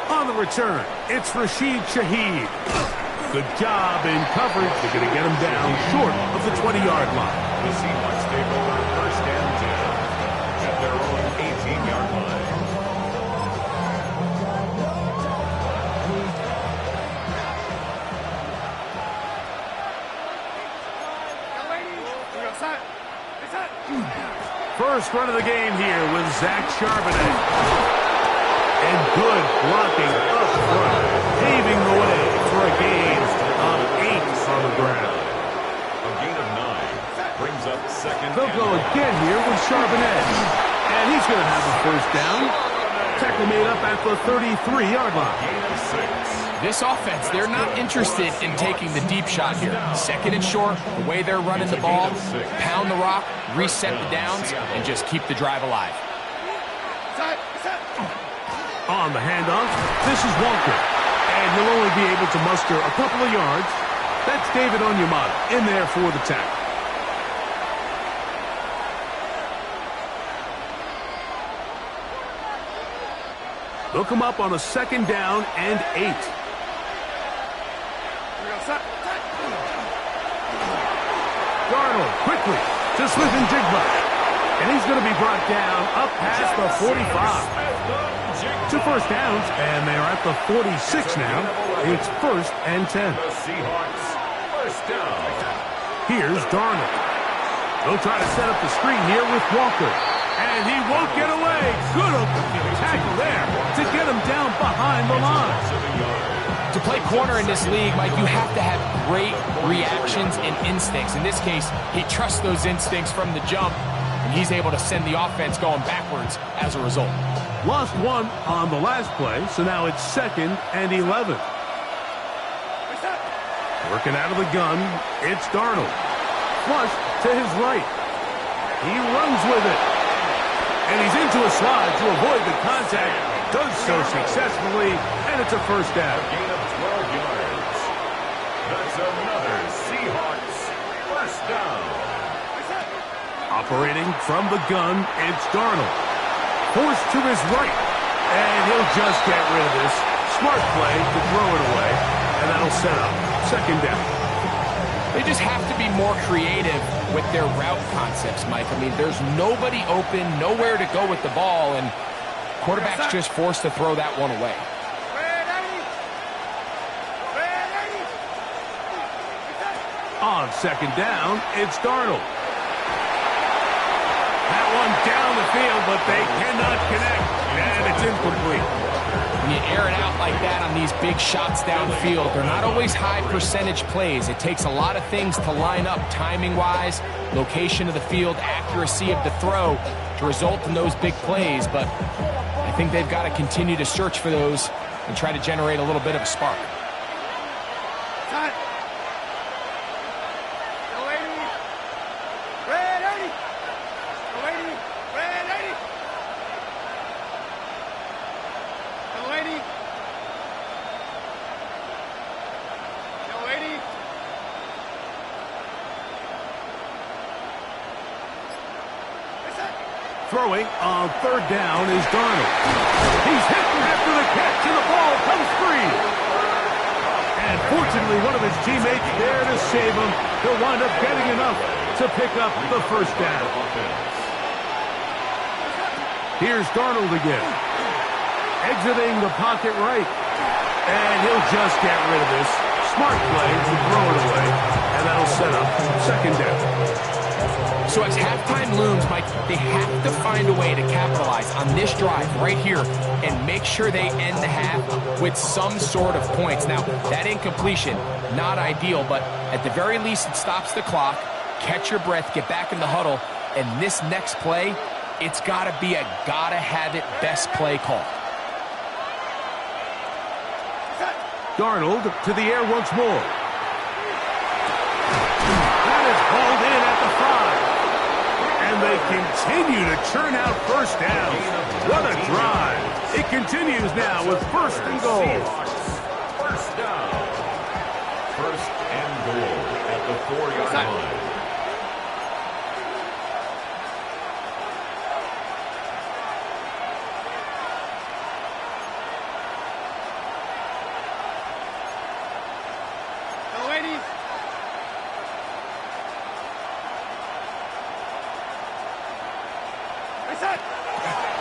On the return, it's Rashid Shaheed. Good job in coverage. They're going to get him down short of the 20-yard line. The Seahawks take over 1st and 10 at their own 18-yard line. First run of the game here with Zach Charbonnet. And good blocking up front, paving the way for a gain of 8 on the ground. A gain of 9 brings up 2nd. They'll go again here with Charbonnet. And he's going to have a 1st down. Tackle made up at the 33-yard line. Gain of 6. This offense, they're not interested in taking the deep shot here. 2nd and short, the way they're running the ball, pound the rock, reset the downs, and just keep the drive alive. On the handoff, this is Walker. And he'll only be able to muster a couple of yards. That's David Onyemata in there for the tackle. They'll come up on a 2nd down and 8. Darnold quickly to Smith-Njigba. And he's going to be brought down up past the 45. 2 first downs, and they're at the 46 now. It's 1st and 10. The Seahawks, first down. Here's Darnold. They'll try to set up the screen here with Walker. And he won't get away. Good opening tackle there to get him down behind the line. To play corner in this league, Mike, you have to have great reactions and instincts. In this case, he trusts those instincts from the jump, and he's able to send the offense going backwards as a result. Lost 1 on the last play, so now it's 2nd and 11. Working out of the gun, it's Darnold. Flush to his right. He runs with it. And he's into a slide to avoid the contact. Does so successfully, and it's a 1st down. Gain of 12 yards. That's another Seahawks first down. Operating from the gun, it's Darnold. Forced to his right. And he'll just get rid of this. Smart play to throw it away. And that'll set up 2nd down. They just have to be more creative with their route concepts, Mike. I mean, there's nobody open, nowhere to go with the ball, and quarterback's just forced to throw that one away. On 2nd down, it's Darnold. That one down the field, but they cannot connect, and it's incomplete. When you air it out like that on these big shots downfield, they're not always high percentage plays. It takes a lot of things to line up timing-wise, location of the field, accuracy of the throw to result in those big plays. But I think they've got to continue to search for those and try to generate a little bit of a spark. Throwing on 3rd down is Darnold. He's hit after the catch, and the ball comes free. And fortunately, one of his teammates there to save him. He'll wind up getting enough to pick up the 1st down. Here's Darnold again. Exiting the pocket right. And he'll just get rid of this. Smart play to throw it away. And that'll set up 2nd down. So as halftime looms, Mike, they have to find a way to capitalize on this drive right here and make sure they end the half with some sort of points. Now, that incompletion, not ideal, but at the very least, it stops the clock. Catch your breath, get back in the huddle, and this next play, it's got to be a gotta-have-it best play call. Darnold to the air once more. That is hauled in at the 5. And they continue to churn out 1st downs. What a drive. It continues now with 1st and goal. First down. 1st and goal at the 4-yard line.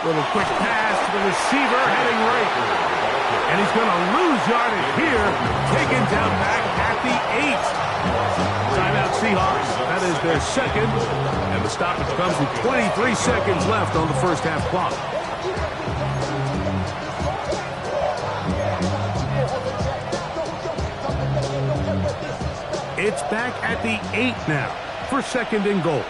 Little quick pass to the receiver heading right. And he's going to lose yardage here. Taken down back at the 8. Timeout Seahawks. That is their 2nd. And the stoppage comes with 23 seconds left on the 1st half clock. It's back at the 8 now for 2nd and goal.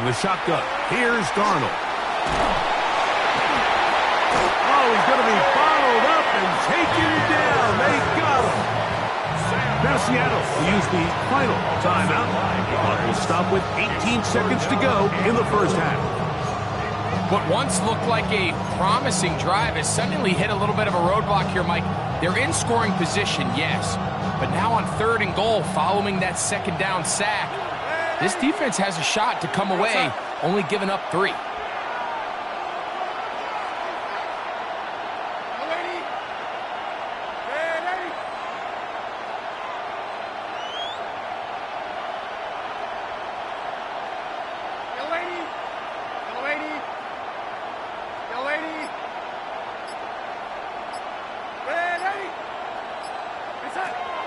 from the shotgun. Here's Darnold. Oh, he's going to be followed up and taken down. They got him. Now Seattle will use the final timeout. Clock will stop with 18 seconds to go in the first half. What once looked like a promising drive has suddenly hit a little bit of a roadblock here, Mike. They're in scoring position, yes. But now on 3rd and goal, following that 2nd down sack, this defense has a shot to come away, only giving up 3.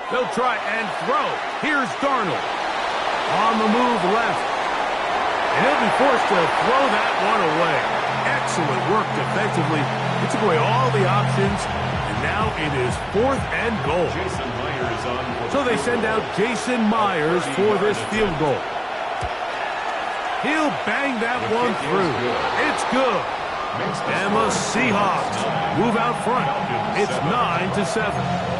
They'll try and throw. Here's Darnold. On the move left. And he'll be forced to throw that one away. Excellent work defensively. He took away all the options. And now it is 4th and goal. Jason Myers on. So they send out Jason Myers for this field goal. He'll bang that one through. It's good. And the Seahawks move out front. It's 9-7.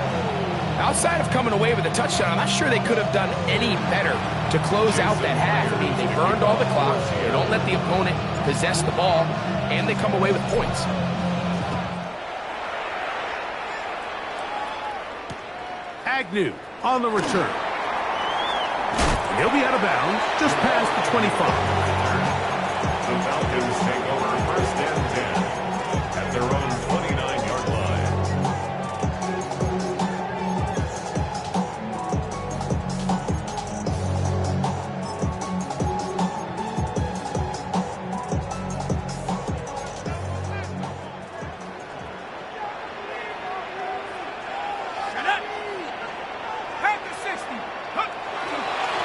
Outside of coming away with a touchdown, I'm not sure they could have done any better to close out that half. I mean, they burned all the clock, they don't let the opponent possess the ball, and they come away with points. Agnew on the return. And he'll be out of bounds just past the 25. The Falcons take over 1st and 10 at their own 29-yard line.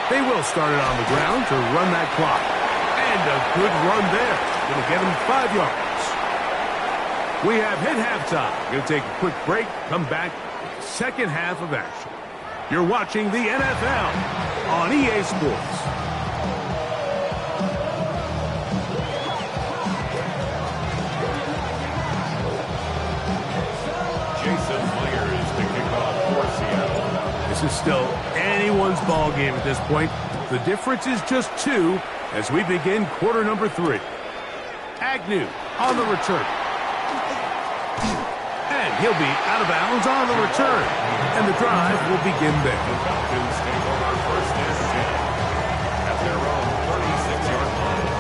They will start it on the ground to run that clock. And a good run there. Going to get him 5 yards. We have hit halftime. Going to take a quick break. Come back with the second half of action. You're watching the NFL on EA Sports. Jason Myers to kick off for Seattle. This is still anyone's ball game at this point. The difference is just 2 as we begin quarter number 3. Agnew on the return. And he'll be out of bounds on the return. And the drive will begin there. The Falcons take over 1st and 10 at their own 36-yard line.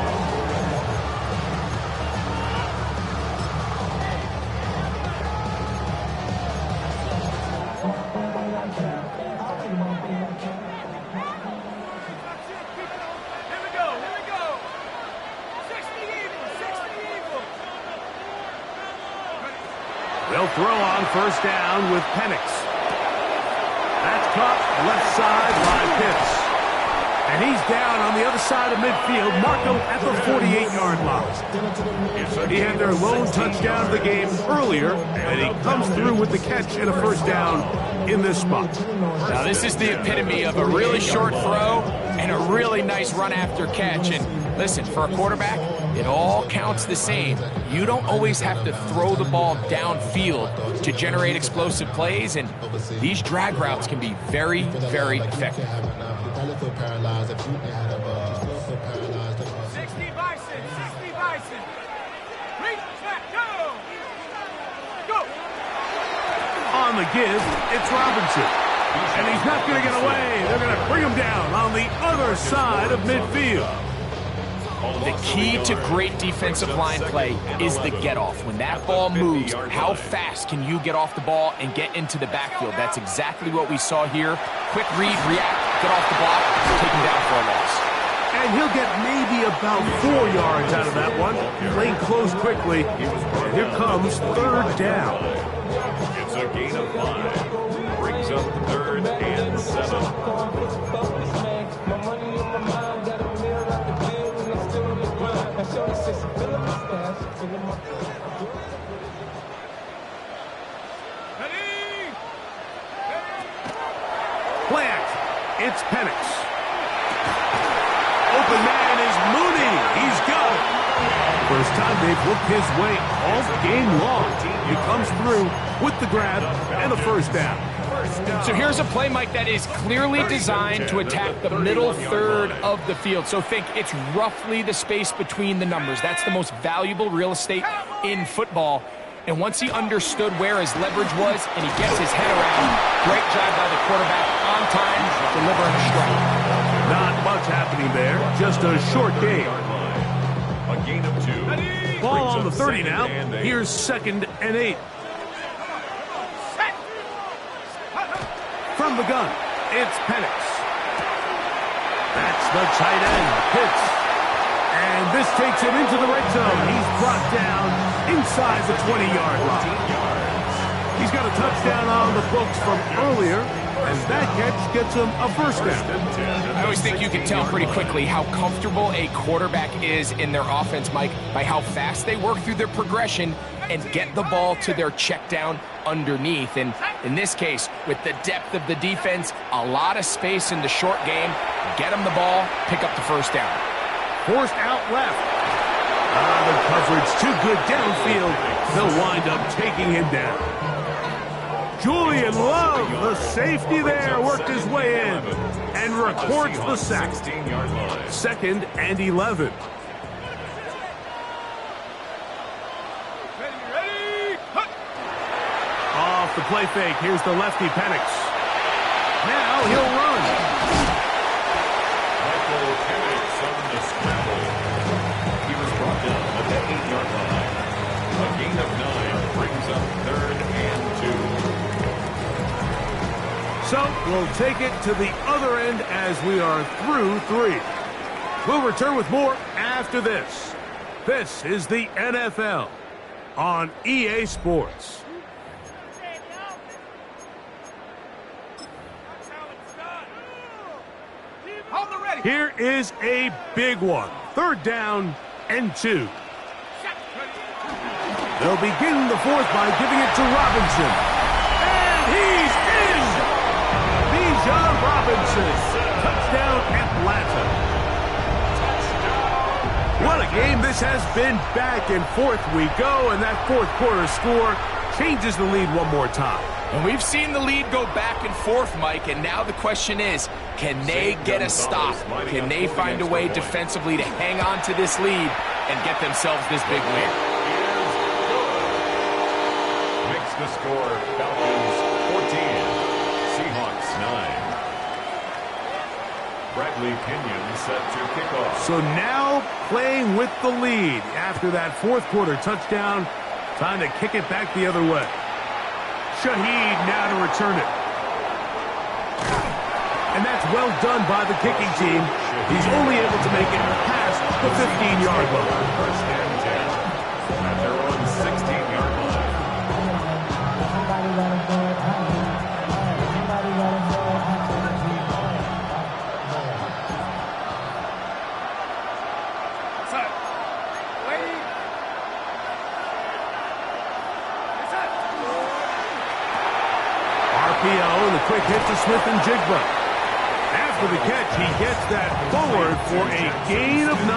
They'll throw on 1st down with Penix. That's caught left side by Pitts. And he's down on the other side of midfield. Marco at the 48-yard line. He had their lone touchdown of the game earlier, and he comes through with the catch and a 1st down in this spot. Now, this is the epitome of a really short throw and a really nice run after catch. And listen, for a quarterback, it all counts the same. You don't always have to throw the ball downfield to generate explosive plays, and these drag routes can be very, very effective. 60 Bison, 60 Bison. Reach, back, go! Go! On the give, it's Robinson. And he's not going to get away. They're going to bring him down on the other side of midfield. The key to great defensive line play is the get-off. When that ball moves, how fast can you get off the ball and get into the backfield? That's exactly what we saw here. Quick read, react, get off the block, take him down for a loss. And he'll get maybe about 4 yards out of that one. Playing close quickly. And here comes 3rd down. It's a gain of 5. Brings up 3rd and 7. Play action. It's Penix. Open man is Mooney. first time they've looked his way all game long. He comes through with the grab and a first down. So here's a play, Mike, that is clearly designed to attack the middle third of the field. So think it's roughly the space between the numbers. That's the most valuable real estate in football. And once he understood where his leverage was and he gets his head around, great job by the quarterback on time, delivering a strike. Not much happening there, just a short game. A gain of 2. Ball on the 30 now. Here's 2nd and 8. From the gun, it's Penix. That's the tight end, Pitts. And this takes him into the red zone. He's brought down inside the 20-yard line. He's got a touchdown on the books from earlier, and that catch gets him a first down. I always think you can tell pretty quickly how comfortable a quarterback is in their offense, Mike, by how fast they work through their progression and get the ball to their check down underneath. And in this case, with the depth of the defense, a lot of space in the short game, get them the ball, pick up the first down. Forced out left. The coverage too good downfield. They'll wind up taking him down. Julian Love, the safety there, worked his way in and records the sack. 2nd and 11. Off the play fake, here's the lefty Penix. Now he'll run. Michael Penix on the scramble. He was brought down at the 8-yard line. A gain of 9 brings up 3rd and 2. So we'll take it to the other end as we are through 3. We'll return with more after this. This is the NFL on EA Sports. Here is a big one. 3rd down and 2. They'll begin the 4th by giving it to Robinson. And he's in! Bijan Robinson. Touchdown, Atlanta. What a game this has been. Back and forth we go, and that 4th quarter score changes the lead one more time. And we've seen the lead go back and forth, Mike, and now the question is, can they get a stop? Can they find a way defensively to hang on to this lead and get themselves this big win? Makes the score Falcons 14, Seahawks 9. Bradley Pinion set to kick off. So now playing with the lead after that 4th quarter touchdown, time to kick it back the other way. Shaheed now to return it. And that's well done by the kicking team. He's only able to make it past the 15-yard line. 1st and 10 at their own 16-yard line. RPO and the quick hit to Smith and Jigba. After the catch, he gets that forward for a gain of 9.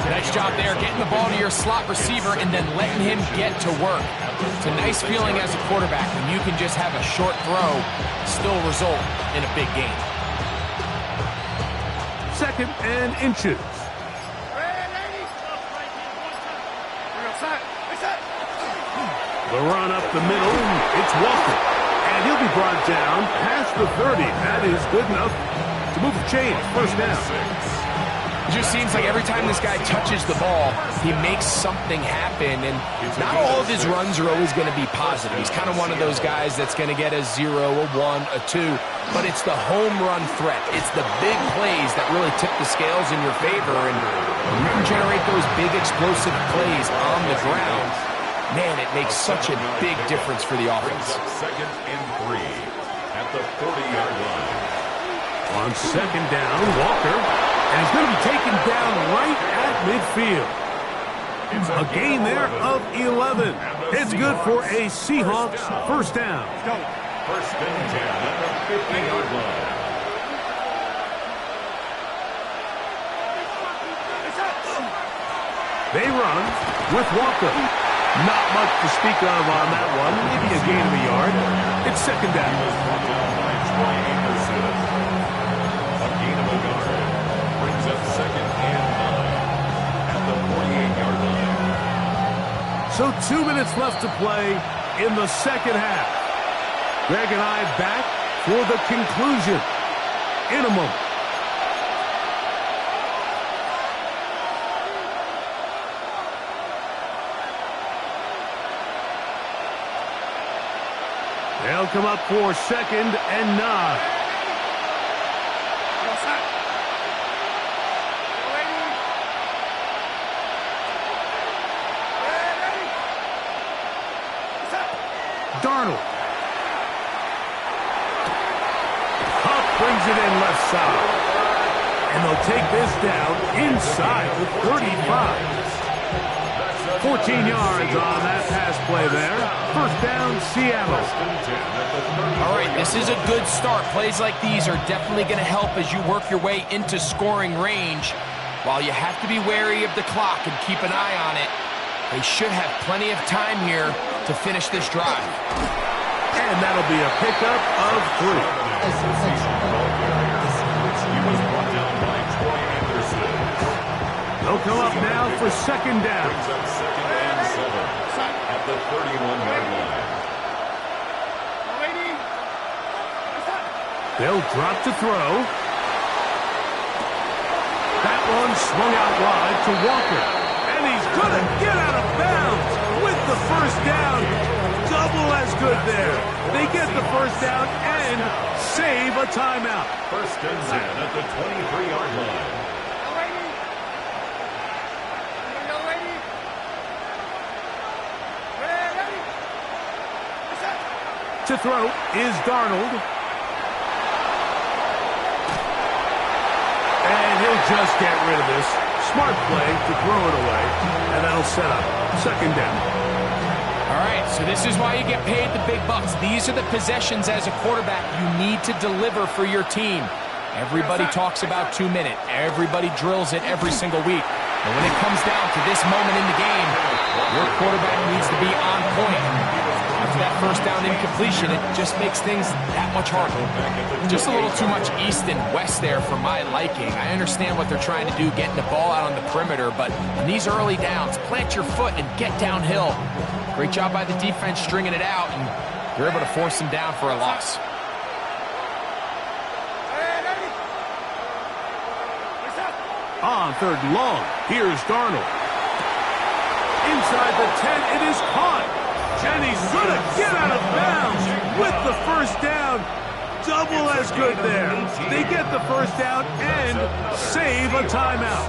Nice job there, getting the ball to your slot receiver and then letting him get to work. It's a nice feeling as a quarterback when you can just have a short throw, still result in a big gain. 2nd and inches. The run up the middle, it's Walker. And he'll be brought down past the 30. That is good enough to move the chains. First down. It just seems like every time this guy touches the ball, he makes something happen. And not all of his runs are always going to be positive. He's kind of one of those guys that's going to get a 0, a 1, a 2. But it's the home run threat. It's the big plays that really tip the scales in your favor. And when you can generate those big explosive plays on the ground, man, it makes such a big difference for the offense. 2nd and 3 at the 40-yard line. On 2nd down, Walker. And he's going to be taken down right at midfield. A gain there of 11. It's good for a Seahawks first down. 1st and 10 at the 50-yard line. They run with Walker. Not much to speak of on that one. Maybe a gain of a yard. It's second down. Brought down by Troy Anderson. A gain of a yard. Brings up second and 9 at the 48-yard line. So 2 minutes left to play in the second half. Greg and I back for the conclusion in a moment. They'll come up for second and 9. Darnold. Huff brings it in left side. And they'll take this down inside the 35. 14 yards on that pass play there. First down, Seattle. All right, this is a good start. Plays like these are definitely going to help as you work your way into scoring range. While you have to be wary of the clock and keep an eye on it, they should have plenty of time here to finish this drive. And that'll be a pickup of 3. He was brought down by Troy Anderson. They'll come up now for second down. Brings up second and 7 at the 31-yard line. They'll drop to throw. That one swung out wide to Walker. And he's going to get out of bounds with the first down. Double as good there. They get the first down and save a timeout. First and 10 at the 23-yard line. To throw is Darnold. And he'll just get rid of this. Smart play to throw it away. And that'll set up second down. All right, so this is why you get paid the big bucks. These are the possessions as a quarterback you need to deliver for your team. Everybody talks about 2 minutes. Everybody drills it every single week. But when it comes down to this moment in the game, your quarterback needs to be on point. After that first down incompletion, it just makes things that much harder. Just a little too much east and west there for my liking. I understand what they're trying to do, getting the ball out on the perimeter, but in these early downs, plant your foot and get downhill. Great job by the defense stringing it out, and you're able to force them down for a loss. On third and long, here's Darnold. Inside the 10, it is caught. And he's going to get out of bounds with the first down. Double as good there. They get the first down and save a timeout.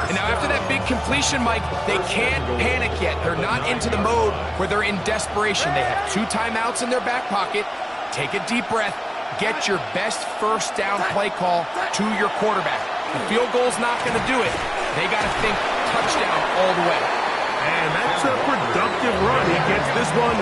And now after that big completion, Mike, they can't panic yet. They're not into the mode where they're in desperation. They have 2 timeouts in their back pocket. Take a deep breath. Get your best first down play call to your quarterback. The field goal's not going to do it. They got to think touchdown all the way. And that's a productive run. He gets this one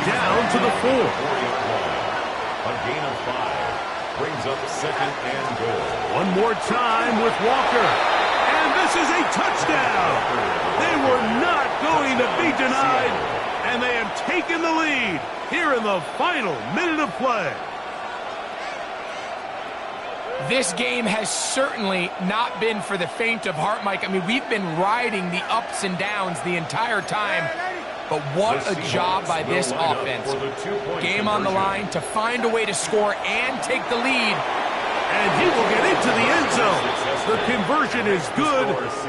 down to the 4. A gain of 5 brings up second and goal. One more time with Walker. And this is a touchdown. They were not going to be denied. And they have taken the lead here in the final minute of play. This game has certainly not been for the faint of heart, Mike. I mean, we've been riding the ups and downs the entire time. But what a job by this offense. Game on the line to find a way to score and take the lead. And he will get into the end zone. The conversion is good,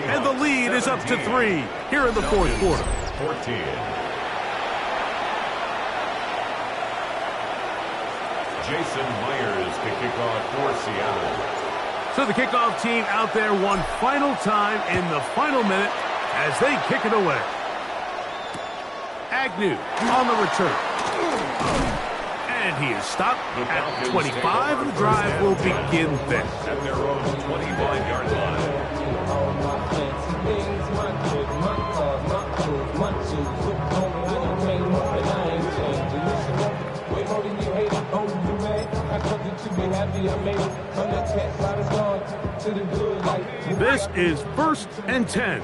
and the lead is up to 3 here in the fourth quarter. 14. Jason Myers to kick off for Seattle. So the kickoff team out there one final time in the final minute as they kick it away. Agnew on the return. And he is stopped at 25. The drive will begin there. At their own 25-yard line. This is 1st and 10.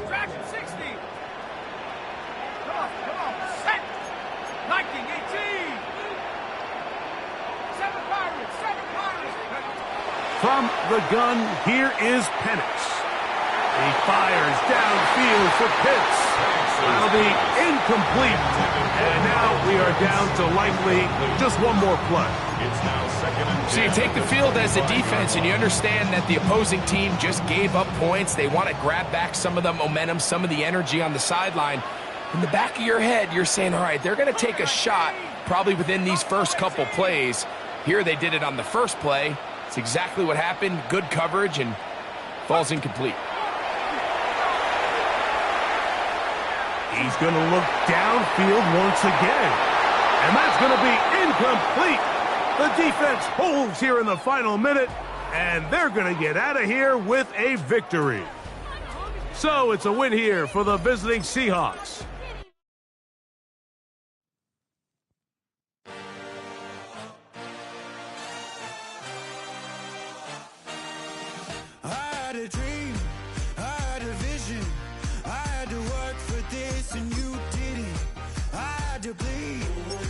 From the gun, here is Penix. He fires downfield for Pitts. That'll be incomplete. And now we are down to likely just one more play. It's now 2nd and 10. So you take the field as a defense, and you understand that the opposing team just gave up points. They want to grab back some of the momentum, some of the energy on the sideline. In the back of your head, you're saying, all right, they're going to take a shot probably within these first couple plays. Here they did it on the first play. It's exactly what happened. Good coverage, and falls incomplete. He's going to look downfield once again. And that's going to be incomplete. The defense holds here in the final minute, and they're going to get out of here with a victory. So it's a win here for the visiting Seahawks. I had a dream, I had a vision, I had to work for this and you didn't. I had to bleed,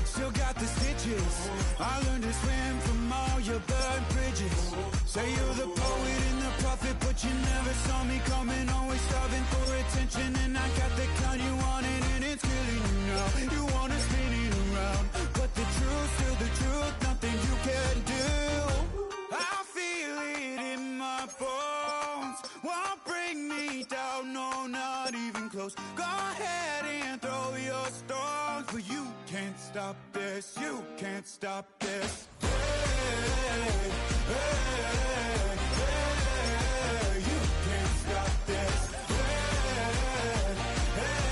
still got the stitches. I learned to swim from all your burned bridges. Say you're the poet and the prophet, but you never saw me coming. Always starving for attention, and I got the kind you wanted, and it's killing you now. You wanna spin it around, but the truth's still the truth, nothing you can do. I feel it in my bones, won't bring me down, no, not even close. Go ahead and throw your stones, but you can't stop this, you can't stop this. Hey, hey, hey, you can't stop this. Hey, hey,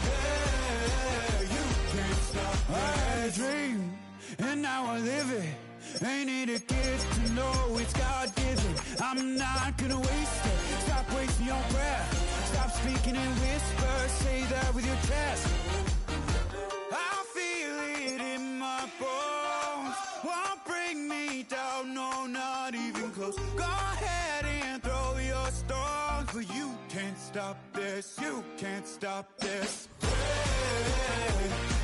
hey, you can't stop this. I had a dream, and now I live it. Ain't it a gift to know it's God-given? I'm not gonna waste it. Stop wasting your breath. Stop speaking in whispers. Say that with your chest. I feel it in my bones. Won't bring me down, no, not even close. Go ahead and throw your stones, but you can't stop this. You can't stop this. Hey,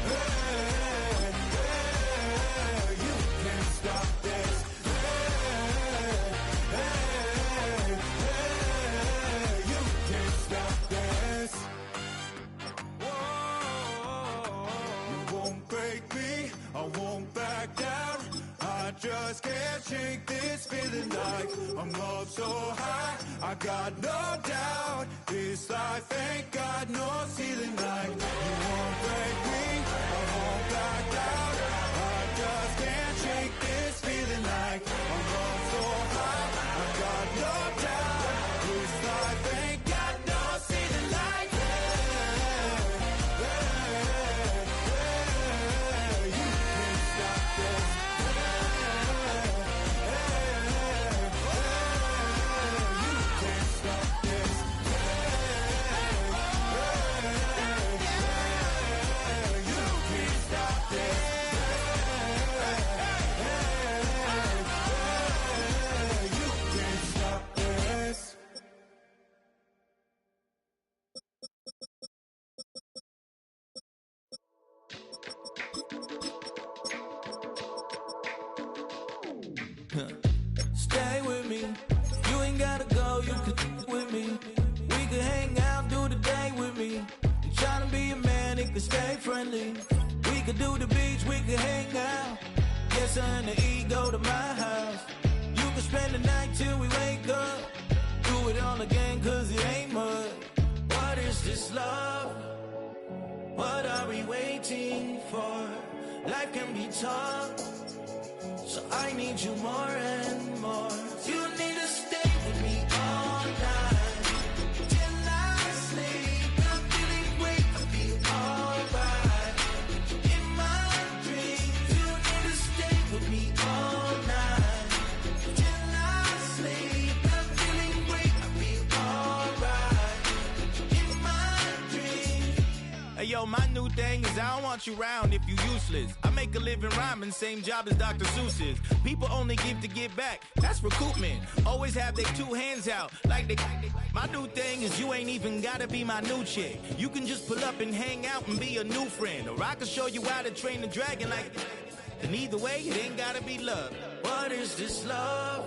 hey, hey, you can't stop this. Hey, hey, hey, you can't stop this. Whoa, you won't break me, I won't back down. I just can't shake this feeling like I'm up so high. I got no doubt this life ain't got no ceiling like. You won't break me, I won't back down. I just can't shake this feeling like I'm up so high. I got no doubt this life ain't got no ceiling like. Hey, hey, hey, you can't stop this. Stay with me, you ain't gotta go, you can with me. We could hang out, do the day with me. I'm trying to be a man, it could stay friendly. We could do the beach, we could hang out. Yes, and the ego to my house. You could spend the night till we wake up. Do it all again, cause it ain't mud. What is this love? What are we waiting for? Life can be tough, so I need you more and more. You need to stay with me all night till I sleep. I'm feeling great, I'll be alright. In my dreams, you need to stay with me all night till I sleep. I'm feeling great, I'll be alright. In my dreams. Hey yo, my new thing is I don't want you around if you useless. I make a living rhyming, same job as Dr. Seuss's. People only give to give back, that's recoupment. Always have their two hands out, like they. My new thing is you ain't even gotta be my new chick. You can just pull up and hang out and be a new friend. Or I can show you how to train the dragon like. And either way, it ain't gotta be love. What is this love?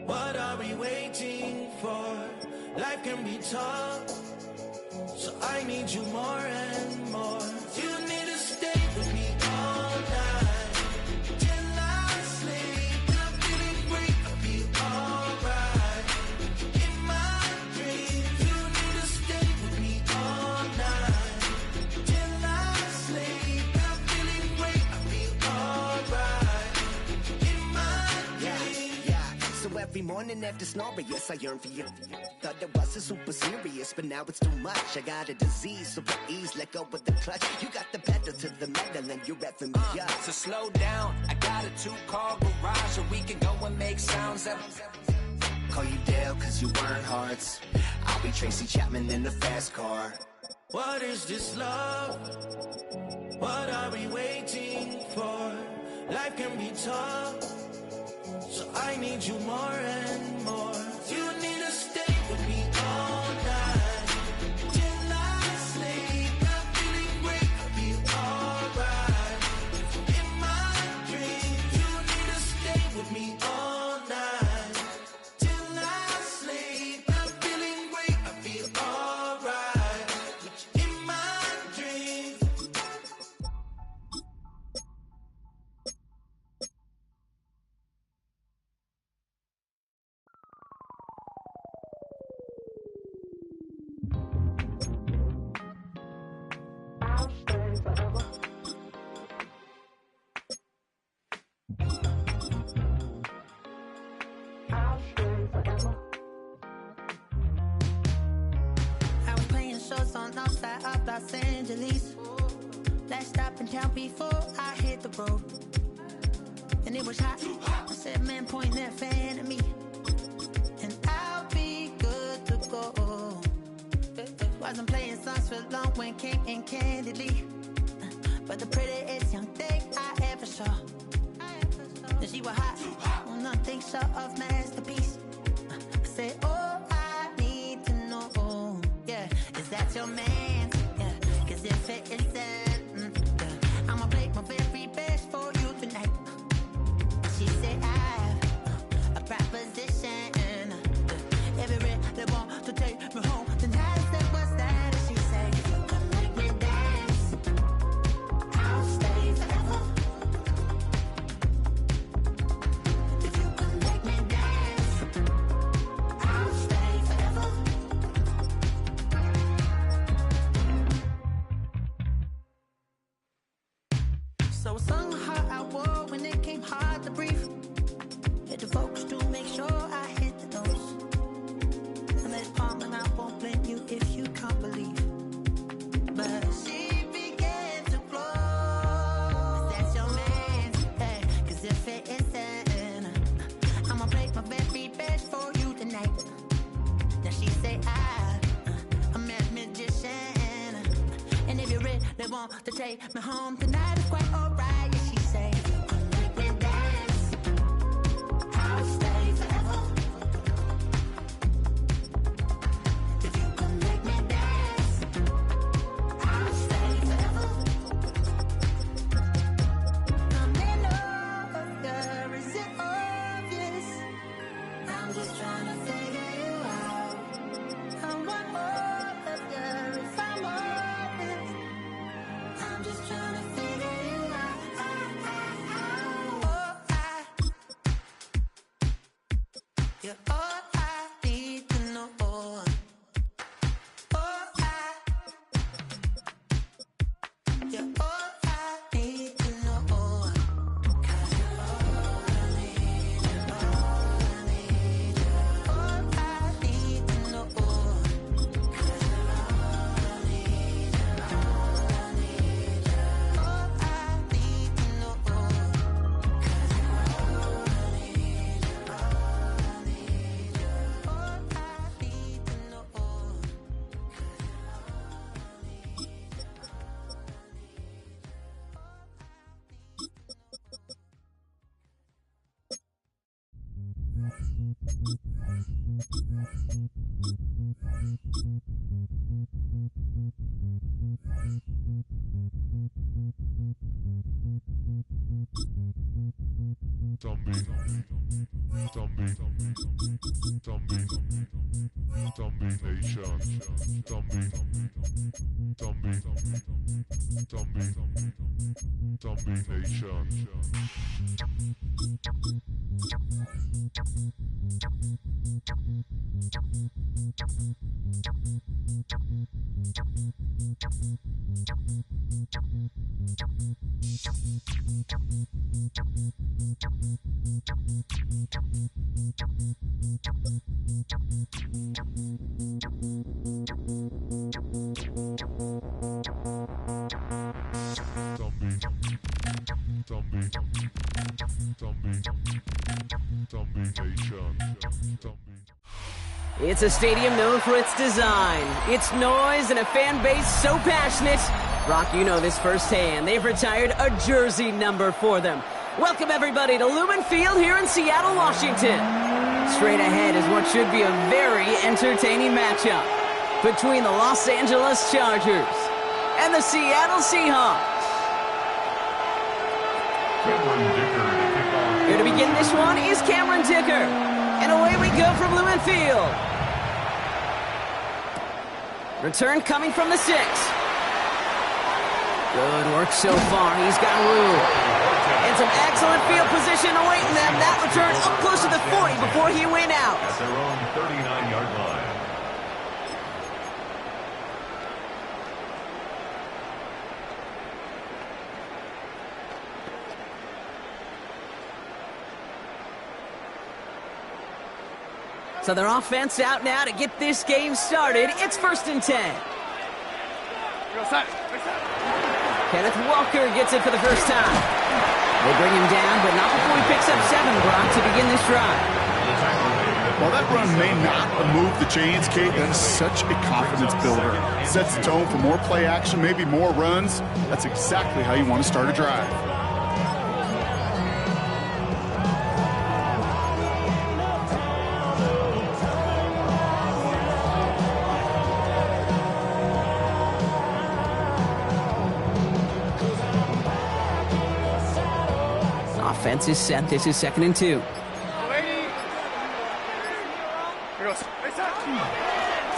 What are we waiting for? Life can be tough, so I need you more and more. You need to stay with me all night till I sleep. I'm feeling great, I'll be alright. In my dreams, you need to stay with me all night till I sleep. I'm feeling great, I'll be alright. In my dreams. Yeah. So every morning after snoring, yes, I yearn for you. Thought it wasn't super serious, but now it's too much. I got a disease, so with ease, let go with the clutch. You got the pedal to the metal and you're reffing me up. So slow down, I got a 2-car garage, so we can go and make sounds. Call you Dale, cause you weren't hearts. I'll be Tracy Chapman in the fast car. What is this love? What are we waiting for? Life can be tough, so I need you more and more. You need to stay with me all night till I sleep. I'm feeling great, I'll be alright. In my dreams, you need to stay with me all night till I sleep. I'm feeling great, I'll be alright. In my dreams. I was playing shows on outside of Los Angeles. Last stop in town before I hit the road. And it was hot. I said, man, point that fan at me. And I'll be good to go. Wasn't playing songs for long when came in candidly. But the prettiest young thing I ever saw. And she was hot. Well, nothing short of masterpiece. I said, oh, I need to know. Yeah, is that your man? Yeah, cause if it isn't, yeah, I'ma play my very best for you tonight. She said, I have a proposition. Every really want to take me home tonight. I said, what's that? And she said, if you come make me dance, I'll stay forever. If you come make me dance, I'll stay forever. So I sung the heart I wore when it came hard to breathe. Hit the focus to make sure I hit the nose. And let it palm and I won't blame you if you can't believe. But she began to flow. That's your man, hey, cause if it isn't, I'ma play my very best for you tonight. Now she say I'm a magician. And if you really want to take me home tonight, it's quite alright. Yeah, she say, if you come make me dance, I'll stay forever. If you come make me dance, I'll stay forever. I'm in love, girl, is it obvious? I'm just trying to figure you out. I want all of you if I'm honest. I'm just trying to figure you out. Oh, you're all I need to know. Oh, you're all I need to know. 'Cause you're all I need, you're all I need, you're all I need to know. 'Cause you're all I need, you're all I need, you're all I need to know. 'Cause you're all I need, you're all I need, you're all I need to know. 'Cause you're all I need, you're all I need. It's a stadium known for its design, its noise, and a fan base so passionate. Brock, you know this firsthand. They've retired a jersey number for them. Welcome, everybody, to Lumen Field here in Seattle, Washington. Straight ahead is what should be a very entertaining matchup between the Los Angeles Chargers and the Seattle Seahawks. Here to begin this one is Cameron Dicker. And away we go from Lumen Field. Return coming from the 6. Good work so far. He's got room. And some excellent field position awaiting them. That return up close to the 40 before he went out. At their own 39-yard line. So their offense out now to get this game started. It's 1st and 10. Kenneth Walker gets it for the first time. They bring him down, but not before he picks up 7, Brock, to begin this drive. While that run may not move the chains, Kate, that is such a confidence builder. Sets the tone for more play action, maybe more runs. That's exactly how you want to start a drive. Offense is set. This is 2nd and 2.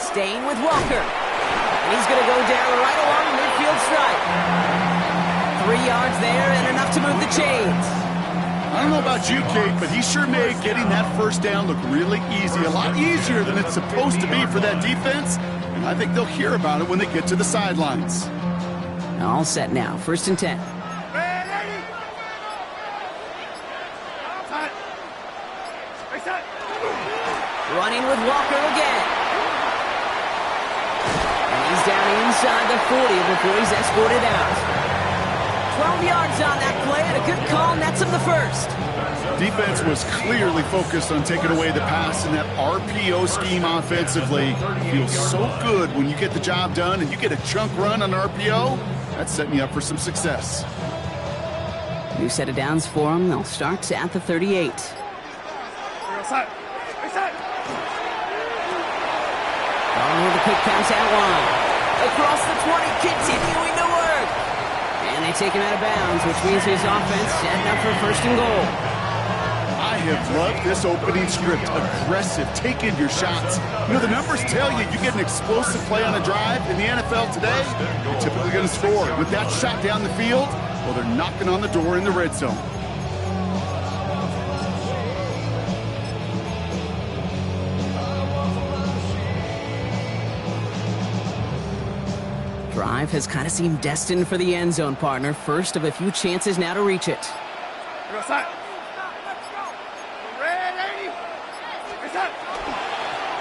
Staying with Walker. And he's going to go down right along the midfield stripe. 3 yards there and enough to move the chains. I don't know about you, Kate, but he sure made getting that first down look really easy. A lot easier than it's supposed to be for that defense. And I think they'll hear about it when they get to the sidelines. All set now. 1st and 10. Running with Walker again. And he's down inside the 40 before he's escorted out. 12 yards on that play and a good call nets him the first. Defense was clearly focused on taking away the pass in that RPO scheme offensively. Feels so good when you get the job done and you get a chunk run on RPO. That's setting you up for some success. New set of downs for them. They'll start at the 38. With a quick pass out wide. Across the 20, continuing to work. And they take him out of bounds, which means his offense setting up for 1st and goal. I have loved this opening script. Aggressive, taking your shots. You know, the numbers tell you you get an explosive play on a drive in the NFL today, you're typically going to score. With that shot down the field, well, they're knocking on the door in the red zone. Drive has kind of seemed destined for the end zone, partner. First of a few chances now to reach it.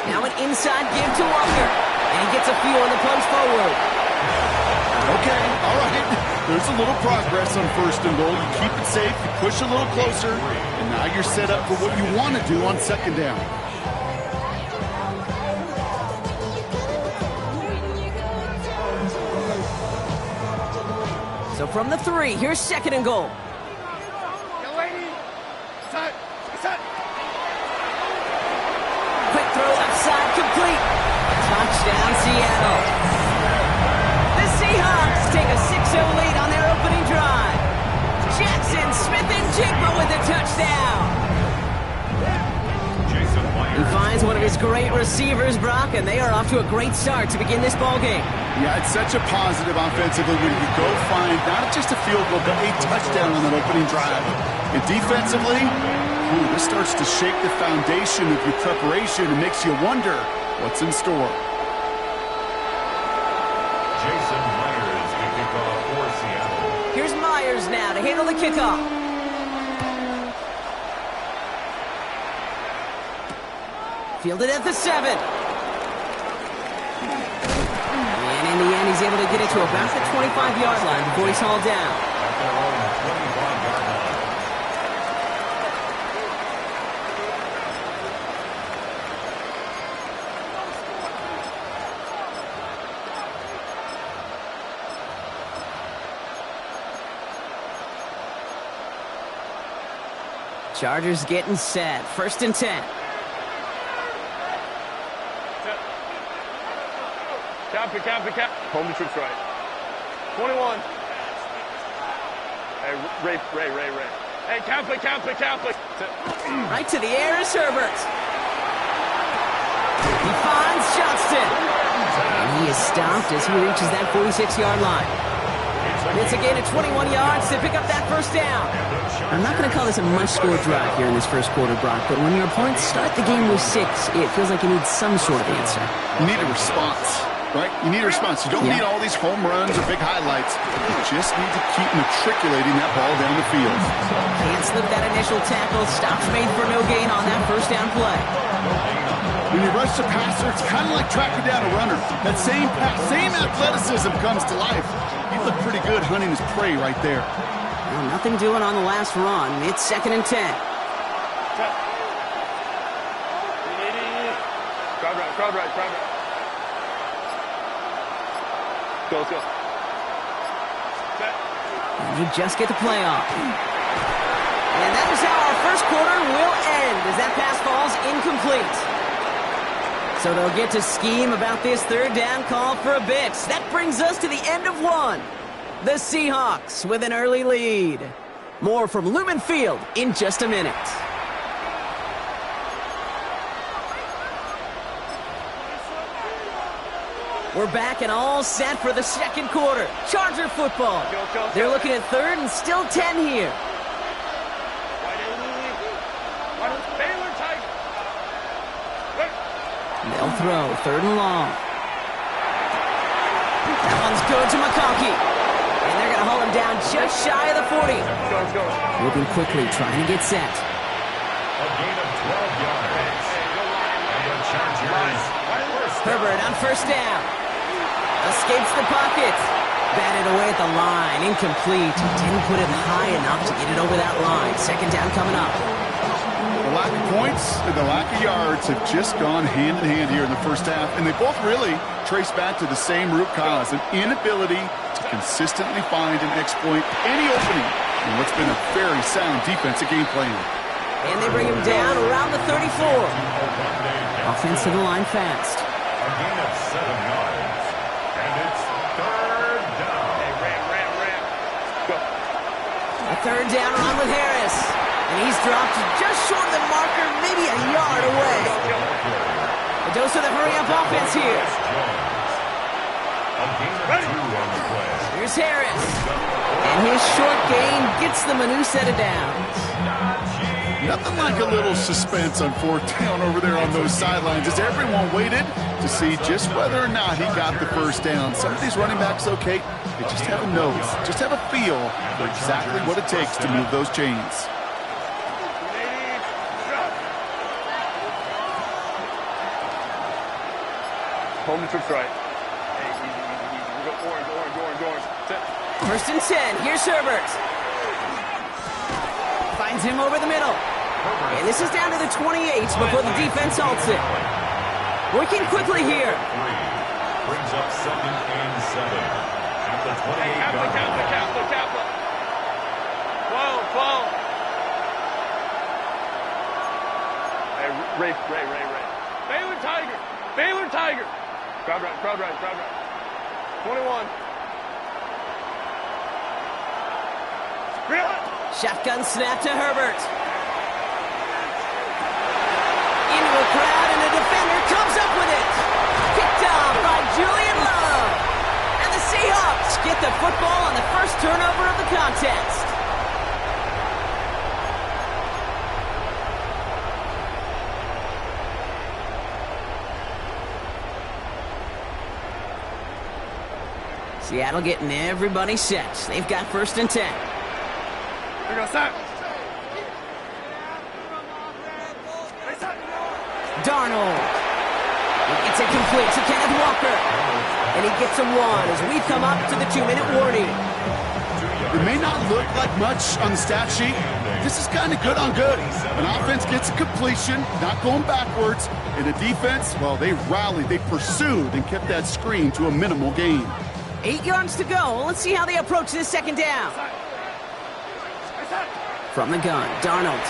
Now an inside give to Walker. And he gets a few on the plunge forward. Okay, all right. There's a little progress on 1st and goal. You keep it safe, you push a little closer, and now you're set up for what you want to do on 2nd down. So from the 3, here's 2nd and goal. Quick throw left side, complete. complete. Touchdown, Seattle. The Seahawks take a 6-0 lead on their opening drive. Jackson Smith-Njigba with a touchdown. He finds one of his great receivers, Brock, and they are off to a great start to begin this ballgame. Yeah, it's such a positive offensively when you go find not just a field goal, but a touchdown on that opening drive. And defensively, this starts to shake the foundation of your preparation and makes you wonder what's in store. Jason Myers to kick off for Seattle. Here's Myers now to handle the kickoff. Fielded at the 7. And in the end, he's able to get it to about the 25-yard line before he's hauled down. At their own 25-yard line. Chargers getting set. 1st and 10. Cap. Home to troops right. 21. Hey, Ray. Hey, Catholic. Right to the air is Herbert. He finds Johnston. And he is stopped as he reaches that 46-yard line. It's a gain of 21 yards to pick up that first down. I'm not going to call this a much-score drive here in this first quarter, Brock, but when your opponents start the game with 6, it feels like you need some sort of answer. You need a response. Right? You need a response. You don't need all these home runs or big highlights. You just need to keep matriculating that ball down the field. Can't slip that initial tackle. Stops made for no gain on that first down play. When you rush the passer, it's kind of like tracking down a runner. That same athleticism comes to life. You look pretty good hunting his prey right there. Well, nothing doing on the last run. It's 2nd and 10. Crowd right. Go. And you just get the play off. And that is how our first quarter will end as that pass falls incomplete. So they'll get to scheme about this 3rd down call for a bit. That brings us to the end of 1. The Seahawks with an early lead. More from Lumen Field in just a minute. We're back and all set for the second quarter. Charger football. They're looking at 3rd and still 10 here. They'll throw 3rd and long. That one's good to McConkey. And they're going to hold him down just shy of the 40. Moving quickly, trying to get set. A gain of 12 yards. And the Chargers. Herbert on 1st down. Escapes the pocket. Batted away at the line. Incomplete. Didn't put it high enough to get it over that line. 2nd down coming up. The lack of points and the lack of yards have just gone hand in hand here in the first half, and they both really trace back to the same root cause, an inability to consistently find and exploit any opening in what's been a very sound defensive game plan. And they bring him down around the 34. Offense to the line fast. A gain of 7 yards. And it's 3rd down. Ram. Go. A 3rd down run with Harris. And he's dropped just short of the marker, maybe a yard away. A dose of the hurry-up offense here. A gain of 2 on the play. Here's Harris. And his short gain gets them a new set of downs. Nothing like a little suspense on 4th down over there on those sidelines as everyone waited to see just whether or not he got the first down. Some of these running backs, okay, they just have a nose, just have a feel for exactly what it takes to move those chains. Home to troops right. Hey, easy. We go orange. Set. 1st and 10. Here's Herbert. Finds him over the middle. And this is down to the 28 before the defense halts it. Working quickly here. Brings up 2nd and 7. At the 28-yard line. Catholic. 12. Hey, Ray. Baylor Tiger. Baylor Tiger. Crowd right, crowd right, crowd right. 21. Shotgun snap to Herbert. Into a crowd, and the defender comes up with it. Picked off by Julian Love. And the Seahawks get the football on the first turnover of the contest. Seattle getting everybody set. They've got 1st and 10. Here goes that. Darnold. It's incomplete to Kenneth Walker. And he gets a 1 as we come up to the 2-minute warning. It may not look like much on the stat sheet. This is kind of good on good. An offense gets a completion, not going backwards. And the defense, well, they rallied, they pursued, and kept that screen to a minimal gain. 8 yards to go. Let's see how they approach this 2nd down. From the gun, Darnold.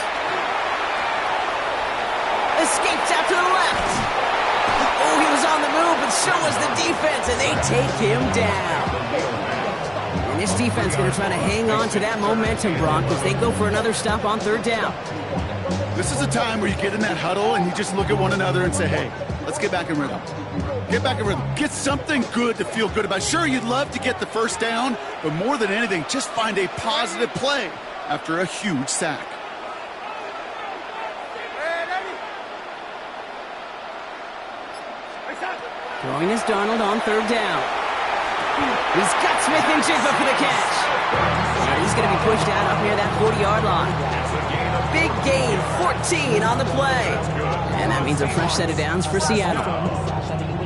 Escapes out to the left. Oh, he was on the move, but so was the defense, and they take him down. And this defense is going to try to hang on to that momentum, Brock, as they go for another stop on 3rd down. This is a time where you get in that huddle and you just look at one another and say, hey, let's get back in rhythm. Get back in rhythm. Get something good to feel good about. Sure, you'd love to get the 1st down, but more than anything, just find a positive play after a huge sack. Throwing is Darnold on 3rd down. He's got Smith-Njigba for the catch. And he's going to be pushed out up near that 40-yard line. Big gain, 14 on the play. And that means a fresh set of downs for Seattle.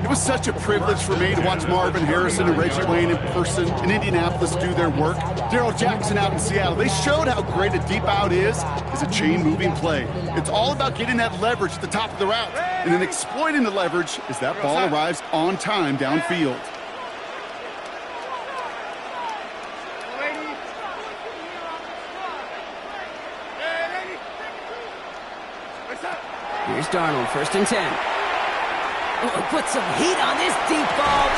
It was such a privilege for me to watch Marvin Harrison and Reggie Wayne in person in Indianapolis do their work. Darrell Jackson out in Seattle. They showed how great a deep out is as a chain-moving play. It's all about getting that leverage at the top of the route and then exploiting the leverage as that ball arrives on time downfield. Here's Darnold, 1st and 10. Oh, put some heat on this deep ball.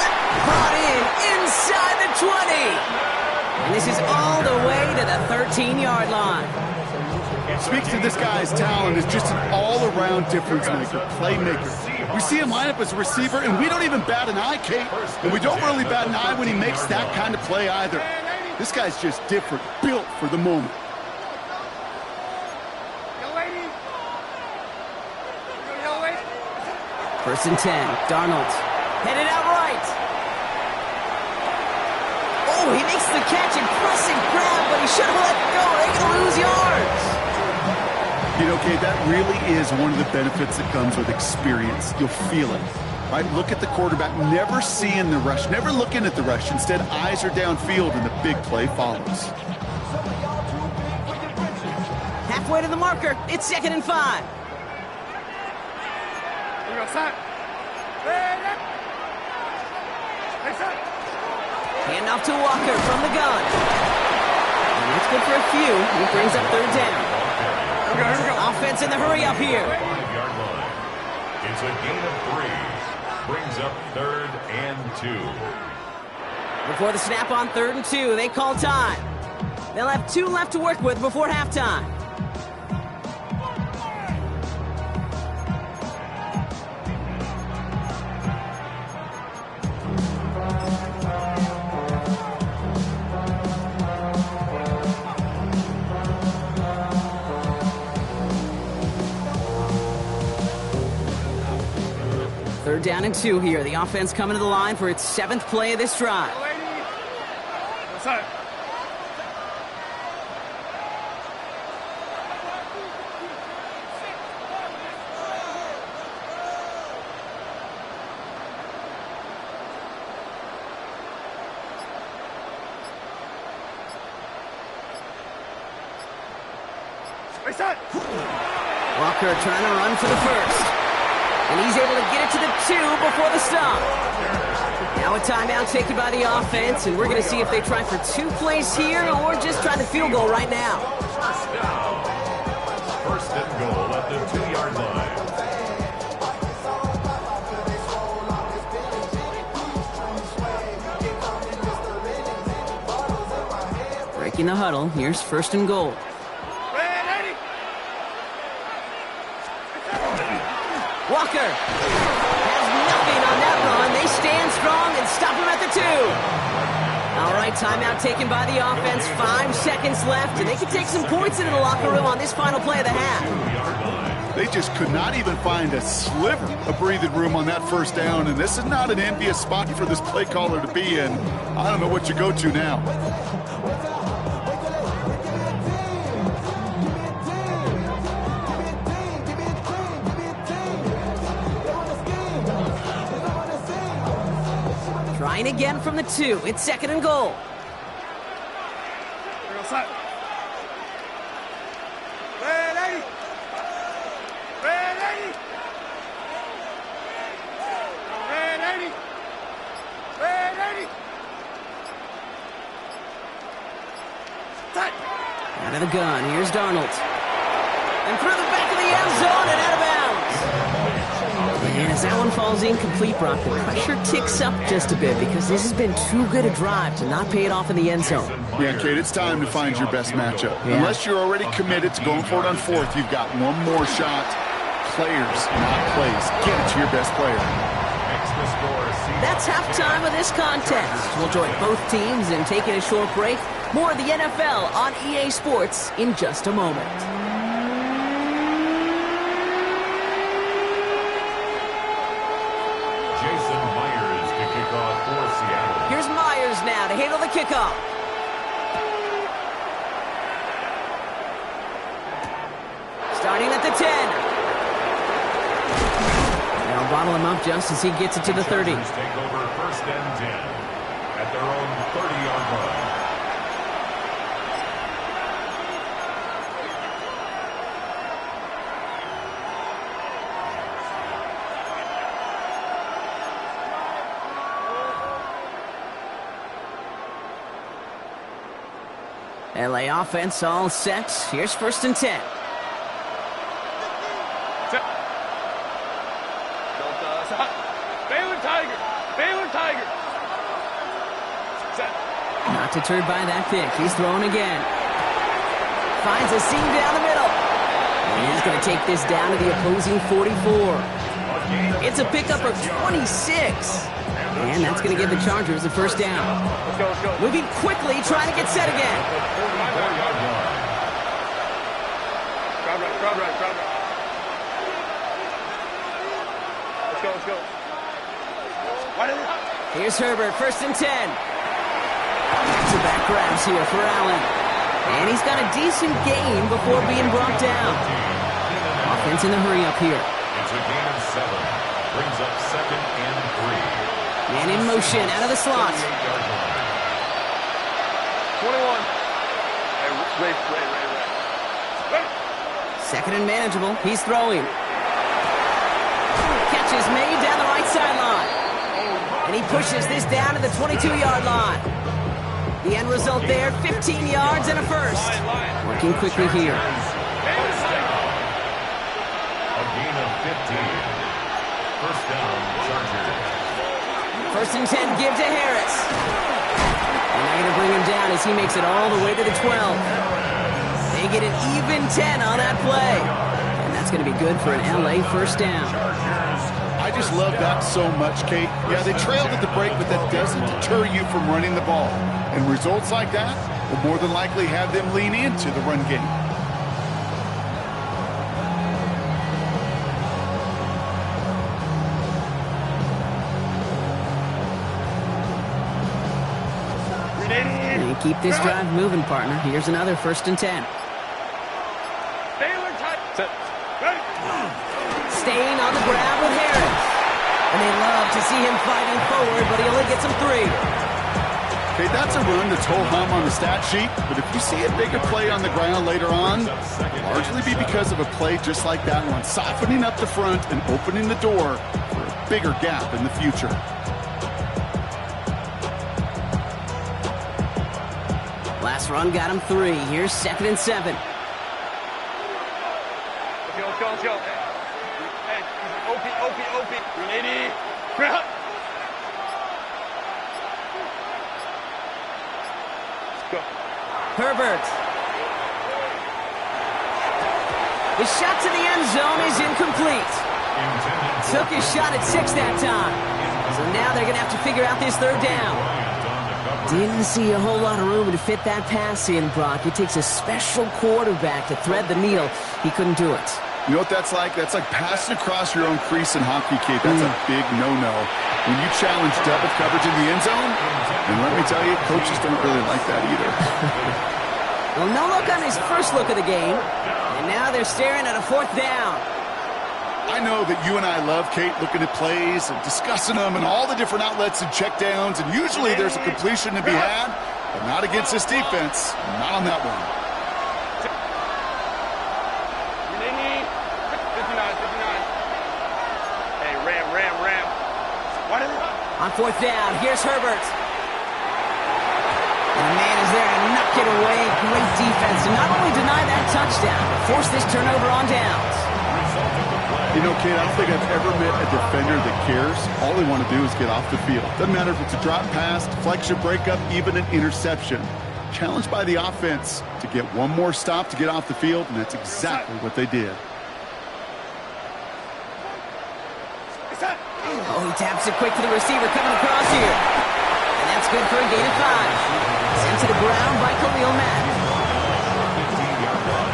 Brought in inside the 20. And this is all the way to the 13-yard line. Speaks to this guy's talent as just an all-around difference maker, playmaker. We see him line up as a receiver, and we don't even bat an eye, Kate. And we don't really bat an eye when he makes that kind of play either. This guy's just different, built for the moment. 1st and 10. Darnold headed out right. Oh, he makes the catch, impressive grab, but he should have let go. They're going to lose yards. You know, Kate, that really is one of the benefits that comes with experience. You'll feel it, right? Look at the quarterback, never seeing the rush, never looking at the rush. Instead, eyes are downfield, and the big play follows. Halfway to the marker. It's 2nd and 5. Hand off to Walker from the gun. And that's good for a few. He brings up 3rd down. Here we go. Offense in the hurry up here. 5-yard line. It's a gain of 3. Brings up 3rd and 2. Before the snap on 3rd and 2, they call time. They'll have 2 left to work with before halftime. Third down and 2 here. The offense coming to the line for its 7th play of this drive. What's up? Walker trying to run for the 1st. And he's able to get it to the 2 before the stop. Now a timeout taken by the offense, and we're going to see if they try for 2 plays here or just try the field goal right now. First and goal at the 2-yard line. checking the huddle. Here's first and goal. Walker has nothing on that run. They stand strong and stop him at the 2. All right, timeout taken by the offense. 5 seconds left, and they can take some points into the locker room on this final play of the half. They just could not even find a sliver of breathing room on that first down, and this is not an envious spot for this play caller to be in. I don't know what you go to now. Trying again from the 2. It's second and goal. Out of the gun, here's Darnold. And through the back of the end zone and out of bounds. And as that one falls incomplete, Brock, the pressure ticks up just a bit because this has been too good a drive to not pay it off in the end zone. Yeah, Kate, it's time to find your best matchup. Yeah. Unless you're already committed to going for it on 4th, you've got one more shot. Players, not plays. Get it to your best player. That's halftime of this contest. We'll join both teams in taking a short break. More of the NFL on EA Sports in just a moment. Jason Myers to kick off for Seattle. Here's Myers now to handle the kickoff. Starting at the 10. They'll bottle him up just as he gets it to the 30. Take over first and 10 at their own 30-yard line. LA offense all set. Here's first and 10. Baylor Tiger. Baylor Tiger. Not deterred by that pick. He's throwing again. Finds a seam down the middle. And he's going to take this down to the opposing 44. It's a pickup of 26. And that's going to give the Chargers a first down. Let's go, let's go. Moving quickly, trying to get set again. Crowd right, crowd right, crowd right. Let's go, let's go. Here's Herbert, first and 10. Back-to-back grabs here for Allen. And he's got a decent gain before being brought down. Offense in the hurry up here. It's a gain of 7. Brings up second and 3. Man in motion, out of the slot. 21. Hey, Ray. Second and manageable. He's throwing. Catch is made down the right sideline. And he pushes this down to the 22-yard line. The end result there, 15 yards and a first. Working quickly here. A gain of 15. First down, Chargers. First and 10, give to Harris. And they're going to bring him down as he makes it all the way to the 12. They get an even 10 on that play. And that's going to be good for an LA first down. I just love that so much, Kate. Yeah, they trailed at the break, but that doesn't deter you from running the ball. And results like that will more than likely have them lean into the run game. And keep this drive moving, partner. Here's another first and 10. Staying on the grab with Harris. And they love to see him fighting forward, but he only gets him 3. Okay, that's a run that's ho-hum on the stat sheet, but if you see a bigger play on the ground later on, largely be because of a play just like that one, softening up the front and opening the door for a bigger gap in the future. Last run got him 3. Here's second and 7. Let's go, let's go, let's go. Hey, OP. 380. Let's go. Herbert. The shot to the end zone is incomplete. Took his shot at 6 that time. So now they're going to have to figure out this third down. Didn't see a whole lot of room to fit that pass in, Brock. It takes a special quarterback to thread the needle. He couldn't do it. You know what that's like? That's like passing across your own crease in hockey, Kate. That's a big no-no. When you challenge double coverage in the end zone, and let me tell you, coaches don't really like that either. Well, no look on his first look of the game, and now they're staring at a 4th down. I know that you and I love, Kate, looking at plays and discussing them and all the different outlets and checkdowns, and usually there's a completion to be had, but not against this defense. Not on that one. 59. Hey, Ram. What is it? On 4th down, here's Herbert. And the man is there to knock it away. Great defense to not only deny that touchdown, but force this turnover on downs. You know, Kate, I don't think I've ever met a defender that cares. All they want to do is get off the field. Doesn't matter if it's a drop pass, deflection, breakup, even an interception. Challenged by the offense to get one more stop to get off the field, and that's exactly what they did. Oh, he taps it quick to the receiver coming across here. And that's good for a gain of 5. Sent to the ground by Khalil Mack. 15-yard line.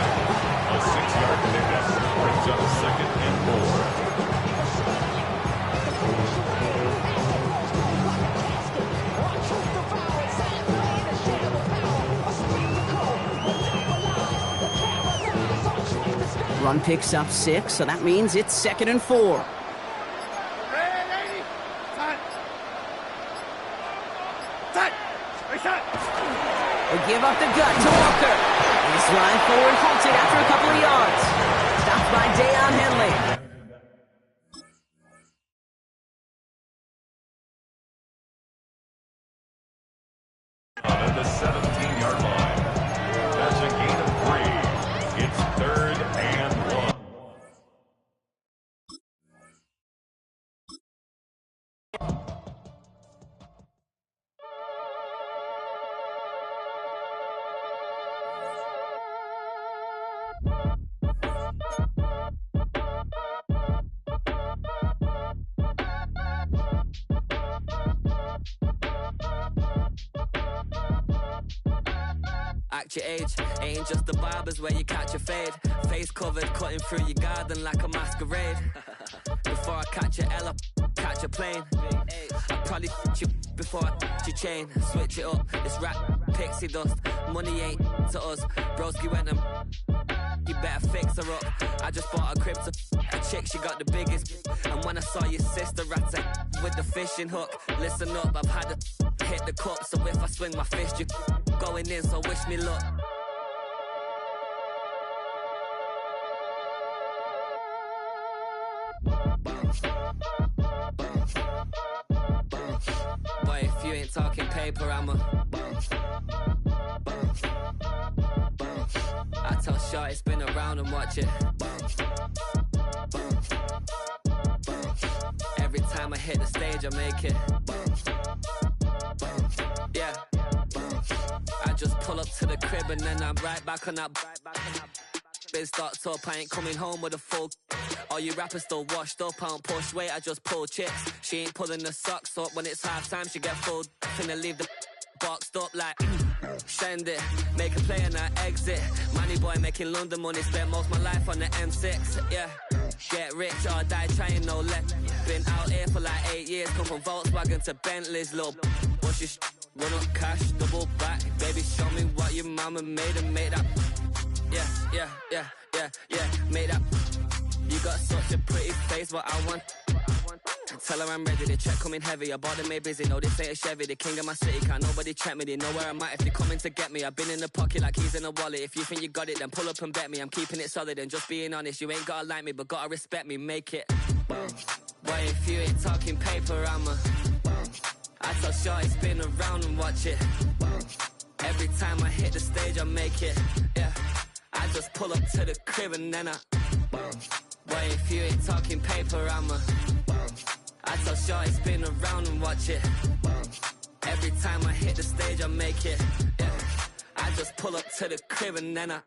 A 6-yard pickup brings up 2nd and 4. Run picks up 6, so that means it's 2nd and 4. They give up the gut to Walker. He's flying forward, halted after a couple of yards. Stopped by Deion Henley. At the 17-yard line. That's a gain of 3. It's 3rd and 1. Act your age, ain't just the barbers where you catch a fade. Face covered, cutting through your garden like a masquerade. Before I catch a L up, catch a plane. I probably you before I your chain. Switch it up, it's rap, pixie dust. Money ain't to us. Broski went and you better fix her up. I just bought a crib to a chick, she got the biggest. And when I saw your sister at with the fishing hook, listen up, I've had to hit the cup. So if I swing my fist, you going in, so wish me luck. Boy, if you ain't talking paper, I'm a I tell Shorty spin around and watch it. Every time I hit the stage, I make it. Yeah. I just pull up to the crib and then I'm right back on that. Biz starts up, I ain't coming home with a full. All you rappers still washed up, I don't push weight, I just pull chips. She ain't pulling the socks up, when it's half time she get full. Finna leave the boxed up like send it, make a play and I exit. Money boy making London money, spent most of my life on the M6. Yeah, get rich or die trying, no let. Been out here for like 8 years, come from Volkswagen to Bentley's, little. What's your run up cash, double back. Baby, show me what your mama made and made up. Yeah, made up. You got such a pretty face, what I want. Tell her I'm ready, the check coming heavy. I bought them made busy, no this ain't a Chevy. The king of my city, can't nobody check me. They know where I'm at if they coming to get me. I've been in the pocket like he's in a wallet. If you think you got it, then pull up and bet me. I'm keeping it solid and just being honest. You ain't gotta like me, but gotta respect me, make it. Boy, if you ain't talking paper, I'm a I tell Shorty spin around and watch it. Every time I hit the stage, I make it. Yeah, I just pull up to the crib and then I Boy, if you ain't talking paper, I'm a I tell Shorty spin around and watch it. Every time I hit the stage, I make it. Yeah, I just pull up to the crib and then I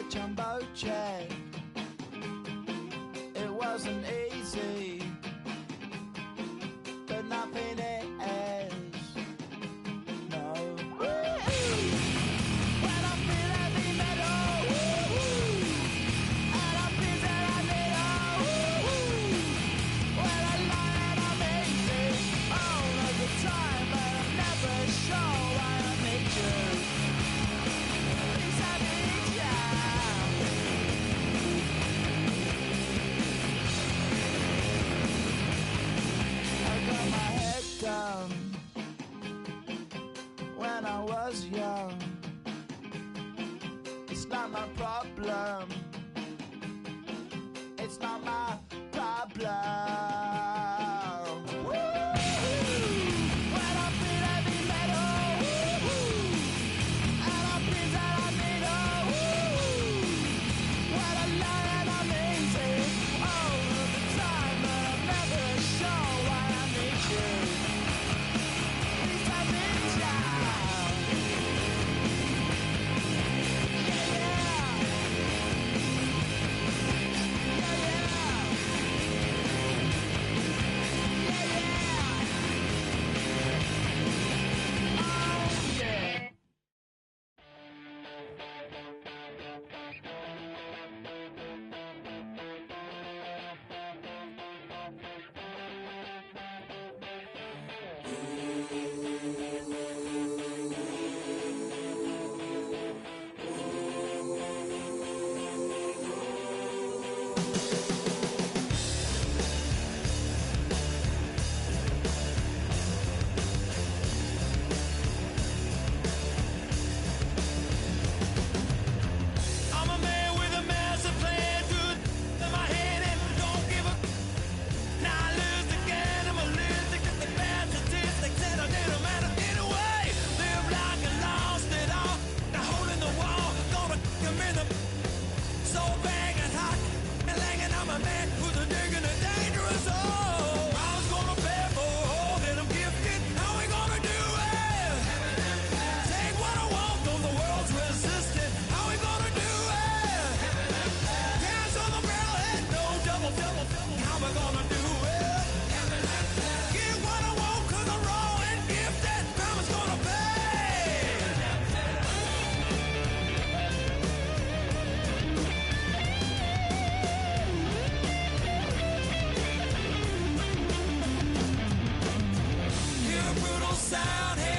jumbo jet. It wasn't easy, but nothing is. No. When I feel heavy metal, and I feel that I need when I lie and I'm easy all of the time, but I'm never sure why I need you. Please, I need you. Done when I was young. It's not my problem. It's not my problem. When I feel heavy metal, and I feel that I need when I lie and I'm easy all of the time, but I'm never sure why I need you. Sound here.